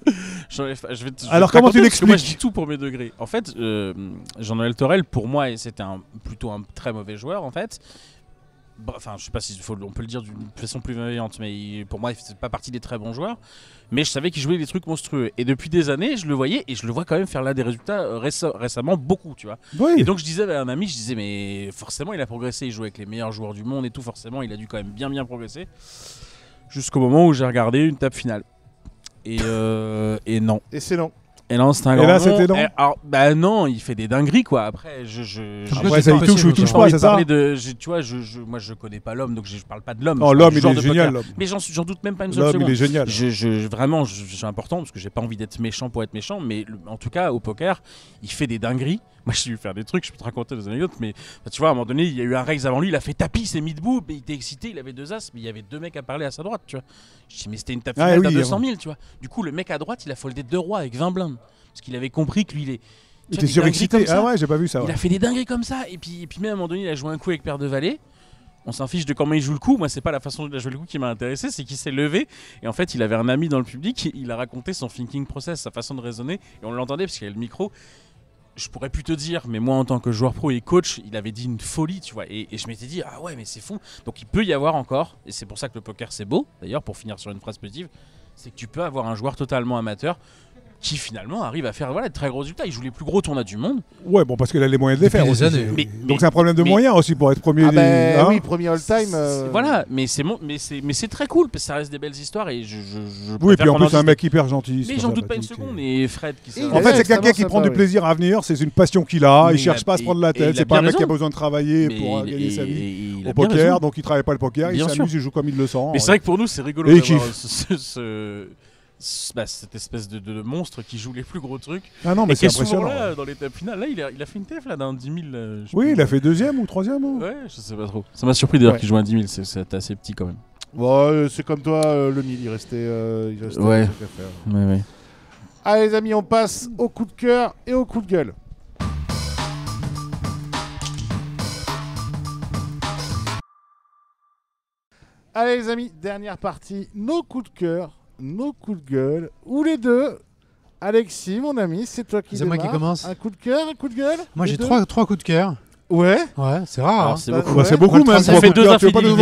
Alors comment tu l'expliques? Moi je dis tout pour mes degrés. En fait, Jean-Noël Torel, pour moi, c'était plutôt un très mauvais joueur en fait. Enfin, je sais pas si on peut le dire d'une façon plus bienveillante, mais pour moi, il fait pas partie des très bons joueurs. Mais je savais qu'il jouait des trucs monstrueux. Et depuis des années, je le voyais et je le vois quand même faire là des résultats récemment beaucoup, tu vois. Oui. Et donc je disais à un ami, mais forcément, il a progressé. Il joue avec les meilleurs joueurs du monde et tout. Forcément, il a dû quand même bien progresser. Jusqu'au moment où j'ai regardé une table finale. Et non. Et c'est non. Et là, c'était un grand là, nom. c'était non. Alors, bah non, il fait des dingueries, quoi. Après, Après, ça il touche ou il touche pas, c'est ça. Tu vois, moi, je connais pas l'homme, donc je parle pas de l'homme. Non, l'homme, il est génial. Mais j'en doute même pas une seule seconde. L'homme, il est génial. Vraiment, c'est important parce que j'ai pas envie d'être méchant pour être méchant, mais en tout cas, au poker, il fait des dingueries. Moi, j'ai dû faire des trucs, je peux te raconter des anecdotes, mais tu vois, à un moment donné, il y a eu un raise avant lui, il a fait tapis, il s'est mis debout, il était excité, il avait 2 as, mais il y avait 2 mecs à parler à sa droite, tu vois. Je dis, mais c'était une table finale à 200 000, tu vois. Du coup, le mec à droite, il a foldé 2 rois avec 20 blindes, parce qu'il avait compris que lui, il était surexcité. Ah ouais, j'ai pas vu ça. Il a fait des dingueries comme ça, et puis même à un moment donné, il a joué un coup avec paire de valets. On s'en fiche de comment il joue le coup. Moi, c'est pas la façon dont il a joué le coup qui m'a intéressé, c'est qu'il s'est levé. Et en fait, il avait un ami dans le public. Il a raconté son thinking process, sa façon de raisonner. Et on l'entendait parce qu'il y avait le micro. Je pourrais plus te dire, mais moi, en tant que joueur pro et coach, il avait dit une folie, tu vois. Et je m'étais dit, ah ouais, mais c'est fou. Donc, il peut y avoir encore, et c'est pour ça que le poker, c'est beau, d'ailleurs, pour finir sur une phrase positive, c'est que tu peux avoir un joueur totalement amateur qui finalement arrive à faire de très gros résultats. Il joue les plus gros tournois du monde. Ouais, bon, parce qu'il a les moyens de les faire aussi. Donc c'est un problème de moyens aussi pour être premier. Oui, premier all-time. Voilà, mais c'est très cool parce que ça reste des belles histoires et je oui, et puis en plus c'est un mec hyper gentil. Mais j'en doute pas une seconde. Et Fred qui en fait, c'est quelqu'un qui prend du plaisir à venir. C'est une passion qu'il a. Il cherche pas à se prendre la tête. C'est pas un mec qui a besoin de travailler pour gagner sa vie au poker. Donc il travaille pas le poker. Il s'amuse, il joue comme il le sent. Mais c'est vrai que pour nous c'est rigolo d'avoir cette espèce de monstre qui joue les plus gros trucs. Ah non, mais c'est impressionnant. Là, dans l'étape finale, là, il a fait une TF là, d'un 10 000. Oui, il a fait 2e ou 3e. Ouais, je sais pas trop. Ça m'a surpris d'ailleurs qu'il joue un 10 000, c'est assez petit quand même. Bon, c'est comme toi, le 1000, il restait ouais. Ouais. Allez, les amis, on passe au coup de cœur et au coup de gueule. Allez, les amis, dernière partie, nos coups de cœur. Nos coups de gueule, ou les deux. Alexis, mon ami, c'est toi qui démarre. C'est moi qui commence. Un coup de cœur, un coup de gueule. Moi j'ai trois coups de cœur. Ouais. Ouais, c'est rare. Alors, c'est beaucoup. Ouais. C'est beaucoup même. Ça fait 2 infidélités.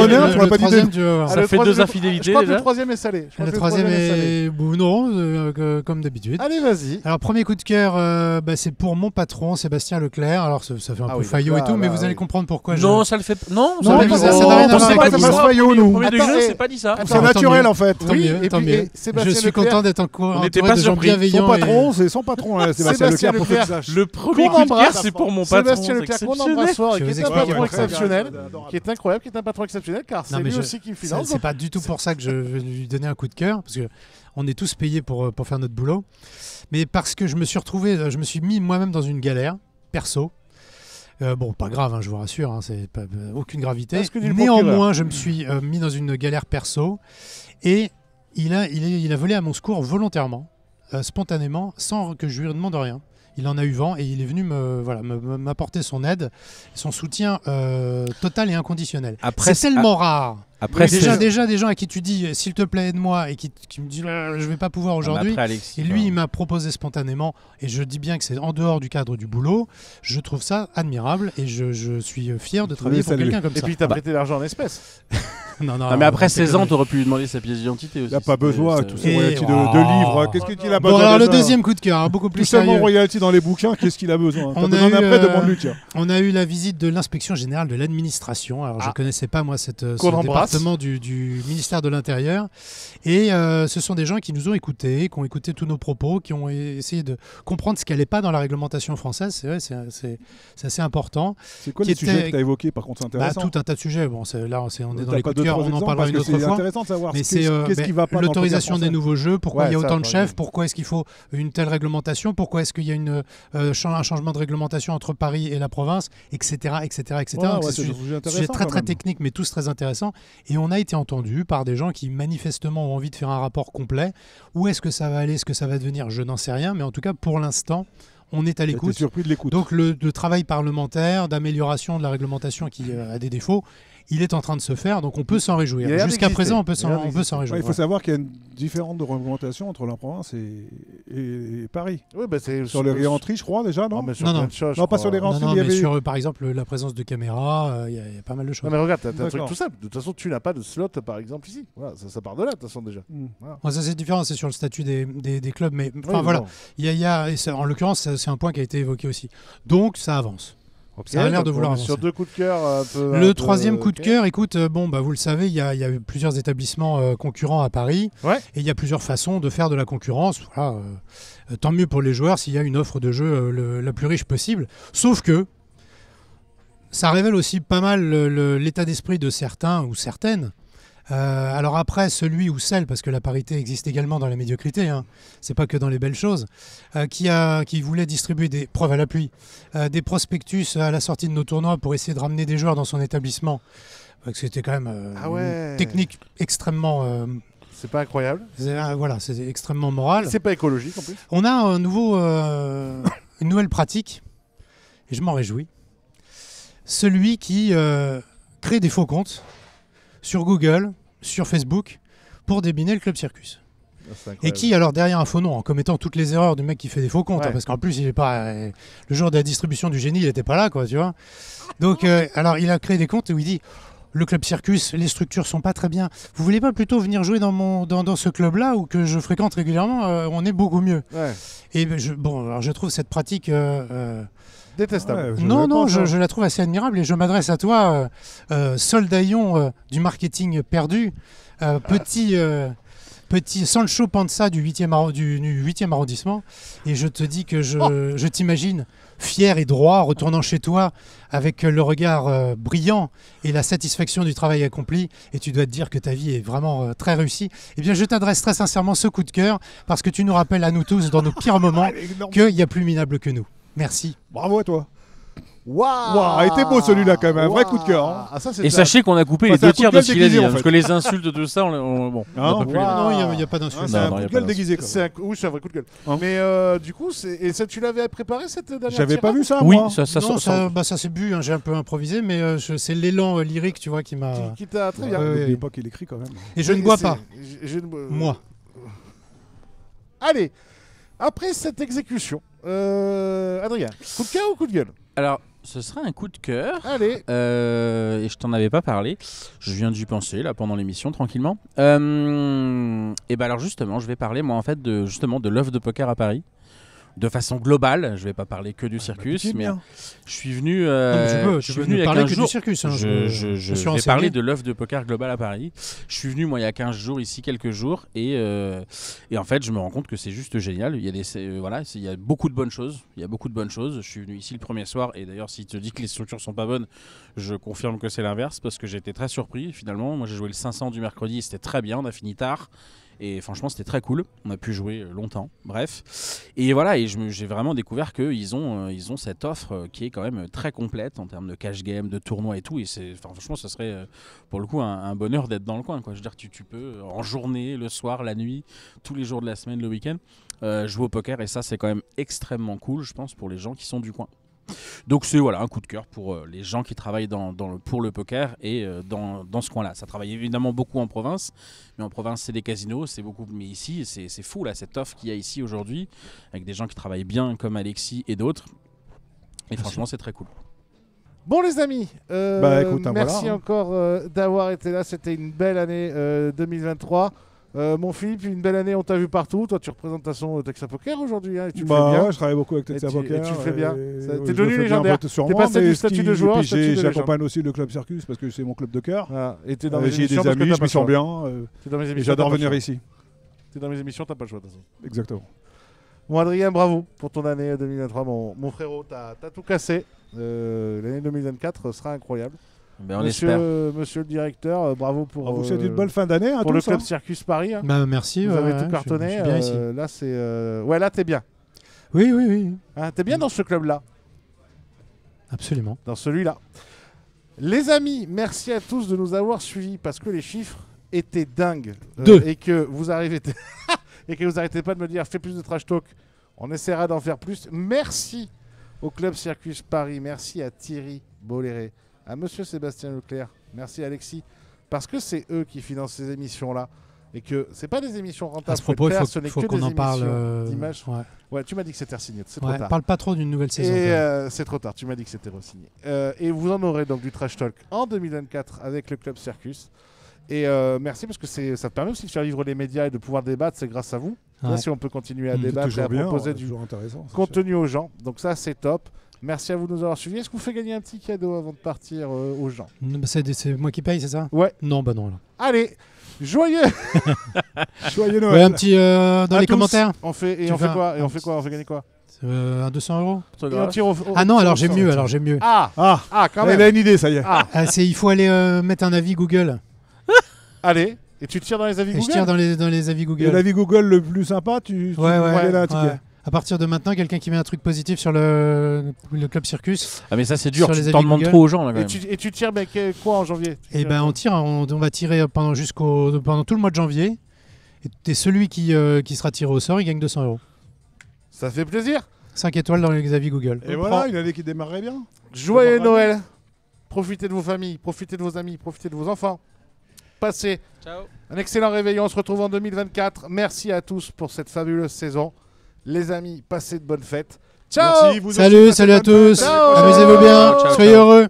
Ça fait 2 infidélités. Je crois que le troisième est salé. Le troisième est non, comme d'habitude. Allez, vas-y. Alors premier coup de cœur, c'est pour mon patron Sébastien Leclerc. Alors ça fait un peu faillot et tout, mais vous allez comprendre pourquoi. Non, ça le fait. Non, ça n'a rien à voir avec ça. Faillot, nous. Premier degré, c'est pas dit ça. C'est naturel en fait. Tant mieux. Je suis content d'être entouré de gens bienveillants. Son patron, c'est son patron, Sébastien Leclerc. Le premier coup de cœur, c'est pour mon patron. Sébastien Leclerc, qu'on embrasse fort, qui est un patron exceptionnel, qui est incroyable, qui est un patron exceptionnel, car c'est lui aussi qui me finance. C'est pas du tout pour ça que je vais lui donner un coup de cœur, parce que on est tous payés pour faire notre boulot, mais parce que je me suis mis moi-même dans une galère perso. Bon, pas grave, je vous rassure, c'est pas, aucune gravité. Néanmoins, je me suis mis dans une galère perso et il a volé à mon secours volontairement, spontanément, sans que je lui demande rien. Il en a eu vent et il est venu m'apporter son aide, son soutien total et inconditionnel. C'est tellement rare. Après, déjà des gens à qui tu dis s'il te plaît aide-moi et qui me disent je vais pas pouvoir aujourd'hui. Et lui il m'a proposé spontanément et je dis bien que c'est en dehors du cadre du boulot. Je trouve ça admirable et je suis fier de travailler pour quelqu'un comme ça. Et puis t'as prêté l'argent en espèces. Non, mais après 16 ans, t'aurais pu lui demander sa pièce d'identité aussi. Il n'a pas besoin, tout ce royalty de livres. Qu'est-ce qu'il a besoin? Bon, alors le deuxième coup de cœur, beaucoup plus sérieux. Tout seulement royalty dans les bouquins, qu'est-ce qu'il a besoin? Demande-lui, tiens. On a eu la visite de l'inspection générale de l'administration. Alors je ne connaissais pas moi ce département du ministère de l'Intérieur. Et ce sont des gens qui nous ont écoutés, qui ont écouté tous nos propos, qui ont essayé de comprendre ce qui n'allait pas dans la réglementation française. C'est vrai, c'est assez important. C'est quoi les sujets que tu as évoqués? Par contre, c'est intéressant. Tout un tas de sujets. Bon, là, on est dans les coups de cœur. On en parlera une autre fois. C'est intéressant de savoir mais c'est l'autorisation des nouveaux jeux, pourquoi il y a autant de chefs, pourquoi est-ce qu'il faut une telle réglementation, pourquoi est-ce qu'il y a un changement de réglementation entre Paris et la province, etc. C'est un sujet très technique, mais tous très intéressants. Et on a été entendu par des gens qui manifestement ont envie de faire un rapport complet. Où est-ce que ça va aller, ce que ça va devenir, je n'en sais rien, mais en tout cas pour l'instant on est à l'écoute. Surpris de l'écoute. Donc le travail parlementaire d'amélioration de la réglementation qui a des défauts, il est en train de se faire, donc on peut s'en réjouir. Jusqu'à présent, on peut s'en réjouir. Il faut savoir qu'il y a une différence de réglementation entre la province et Paris. Oui, sur les réentrées, je crois, déjà, non? Non, pas sur les réentrées. Mais sur, par exemple, la présence de caméras, il y a pas mal de choses. Non, mais regarde, t'as un truc tout simple. De toute façon, tu n'as pas de slot, par exemple, ici. Voilà, ça part de là, de toute façon, déjà. Voilà. Ça, c'est différent, c'est sur le statut des clubs. Mais voilà, en l'occurrence, c'est un point qui a été évoqué aussi. Donc, ça avance. Okay, ça a l'air de vouloir avancer. Sur 2 coups de cœur. Le troisième coup de cœur, écoute, vous le savez, il y a eu plusieurs établissements concurrents à Paris. Ouais. Et il y a plusieurs façons de faire de la concurrence. Voilà, tant mieux pour les joueurs s'il y a une offre de jeu la plus riche possible. Sauf que ça révèle aussi pas mal l'état d'esprit de certains ou certaines. Alors après, celui ou celle, parce que la parité existe également dans la médiocrité, hein, c'est pas que dans les belles choses, qui voulait distribuer des preuves à l'appui, des prospectus à la sortie de nos tournois pour essayer de ramener des joueurs dans son établissement. C'était quand même une technique extrêmement... c'est pas incroyable. C'est extrêmement moral. C'est pas écologique en plus. On a une nouvelle pratique, et je m'en réjouis. Celui qui crée des faux comptes sur Google, sur Facebook, pour débiner le Club Circus. Et qui, alors derrière un faux nom, en commettant toutes les erreurs du mec qui fait des faux comptes, parce qu'en plus, il est pas le jour de la distribution du génie, il n'était pas là, quoi, tu vois. Donc, alors, il a créé des comptes où il dit le Club Circus, les structures sont pas très bien. Vous voulez pas plutôt venir jouer dans ce club-là ou que je fréquente régulièrement, on est beaucoup mieux. Ouais. Et alors, je trouve cette pratique détestable. Ouais, je la trouve assez admirable et je m'adresse à toi, soldaillon du marketing perdu, petit Sancho Panza du 8e arrondissement, et je te dis que je t'imagine fier et droit, retournant chez toi avec le regard brillant et la satisfaction du travail accompli, et tu dois te dire que ta vie est vraiment très réussie. Eh bien, je t'adresse très sincèrement ce coup de cœur, parce que tu nous rappelles à nous tous, dans nos pires moments, qu'il y a plus minable que nous. Merci. Bravo à toi. Waouh, était beau celui-là quand même, un vrai coup de cœur. Hein. Et sachez qu'on a coupé les 2 tiers de ce qu'il a dit, parce que les insultes de ça, bon. Non, il n'y a pas d'insultes. C'est un coup de gueule déguisé. Oui, c'est un vrai coup de gueule. Mais du coup, tu l'avais préparé cette dernière J'avais pas vu ça, oui, moi. Ça s'est bu, j'ai un peu improvisé, mais c'est l'élan lyrique, tu vois, qui m'a... Qui t'a très bien. N'oubliez pas qu'il écrit quand même. Et je ne bois pas. Moi. Allez, après cette exécution, Adrien, coup de cœur ou coup de gueule? Alors, ce sera un coup de cœur. Allez. Et je t'en avais pas parlé. Je viens d'y penser là pendant l'émission tranquillement. Et alors justement, je vais parler moi en fait de l'œuvre de poker à Paris. De façon globale, je vais pas parler que du circus, mais je suis venu. Je suis venu il y a 15 jours. Du circus, hein, je vais parler de l'œuvre de poker globale à Paris. Je suis venu moi il y a 15 jours ici, quelques jours, et en fait je me rends compte que c'est juste génial. Il y a il y a beaucoup de bonnes choses. Je suis venu ici le premier soir, et d'ailleurs si tu te dis que les structures sont pas bonnes, je confirme que c'est l'inverse, parce que j'ai été très surpris finalement. Moi j'ai joué le 500 du mercredi, et c'était très bien. On a fini tard. Et franchement, c'était très cool. On a pu jouer longtemps. Bref. Et voilà, et j'ai vraiment découvert qu'ils ont cette offre qui est quand même très complète en termes de cash game, de tournois et tout. Et franchement, ce serait pour le coup un bonheur d'être dans le coin, quoi. Je veux dire, tu peux en journée, le soir, la nuit, tous les jours de la semaine, le week-end, jouer au poker. Et ça, c'est quand même extrêmement cool, je pense, pour les gens qui sont du coin. Donc c'est un coup de cœur pour les gens qui travaillent pour le poker et dans ce coin-là. Ça travaille évidemment beaucoup en province, mais en province c'est des casinos, c'est beaucoup. Mais ici c'est fou là, cette offre qu'il y a ici aujourd'hui, avec des gens qui travaillent bien comme Alexis et d'autres. Et franchement c'est très cool. Bon les amis, écoute, merci encore d'avoir été là. C'était une belle année 2023. Mon Philippe, une belle année, on t'a vu partout. Toi, tu représentes ta son Texas Poker aujourd'hui. Hein, et tu le fais bien. Ouais, je travaille beaucoup avec Texas Poker. Et tu le fais bien. T'es devenu légendaire. T'es passé du statut de joueur au statut de légende. J'accompagne aussi le Club Circus parce que c'est mon club de cœur. Et t'es dans mes émissions. J'ai des amis, je me sens bien. J'adore venir ici. T'es dans mes émissions, t'as pas le choix de toute façon. Exactement. Bon, Adrien, bravo pour ton année 2023. Mon frérot, t'as tout cassé. L'année 2024 sera incroyable. Ben monsieur le directeur, bravo pour. Vous souhaitez une bonne fin d'année pour le Club Circus Paris. Hein. Merci. Vous avez tout cartonné. Je suis bien ici. Là, c'est. Ouais, là, t'es bien. Oui. Hein, t'es bien dans ce club-là. Absolument. Dans celui-là. Les amis, merci à tous de nous avoir suivis parce que les chiffres étaient dingues. Et que vous arrêtez pas de me dire fais plus de trash talk. On essaiera d'en faire plus. Merci au Club Circus Paris. Merci à Thierry Bolloré. À monsieur Sébastien Leclerc, merci Alexis, parce que c'est eux qui financent ces émissions-là et que c'est pas des émissions rentables. À ce propos, il faut qu'on en parle. Ouais, tu m'as dit que c'était re-signé, c'est trop tard. Parle pas trop d'une nouvelle saison. Et c'est trop tard, tu m'as dit que c'était re-signé. Et vous en aurez donc du Trash Talk en 2024 avec le Club Circus. Et merci parce que ça permet aussi de faire vivre les médias et de pouvoir débattre, c'est grâce à vous. Là, si on peut continuer à débattre et à proposer du contenu aux gens. Donc ça, c'est top. Merci à vous de nous avoir suivis. Est-ce qu'on fait gagner un petit cadeau avant de partir aux gens? C'est moi qui paye, c'est ça? Ouais. Non, bah non. Alors. Allez, joyeux Joyeux Noël. Ouais, un petit dans les tous. commentaires. On fait quoi? Et on fait quoi? On fait gagner quoi? Un 200 €. Et on tire Ah non, alors j'ai mieux. Ah, quand même. Il a une idée, ça y est. Il faut aller mettre un avis Google. Allez, et tu tires dans les avis Et Google? je tire dans les avis Google. Et l'avis Google le plus sympa, tu ouais. là un ticket. À partir de maintenant, quelqu'un qui met un truc positif sur le Club Circus. Ah mais ça c'est dur, Sur tu les t'en avis demandes Google. trop aux gens là quand même. Et tu tires quoi en janvier? Et ben on tire, on va tirer pendant tout le mois de janvier. Et celui qui sera tiré au sort, il gagne 200 €. Ça fait plaisir. 5 étoiles dans les avis Google. Et voilà, une année qui démarrerait bien. Joyeux Noël. Profitez de vos familles, profitez de vos amis, profitez de vos enfants. Passez un excellent réveillon. On se retrouve en 2024. Merci à tous pour cette fabuleuse saison. Les amis, passez de bonnes fêtes. Ciao. Merci, vous aussi, Salut passez à de bonnes tous. fêtes. Ciao. Amusez-vous bien. Ciao, Soyez ciao. heureux.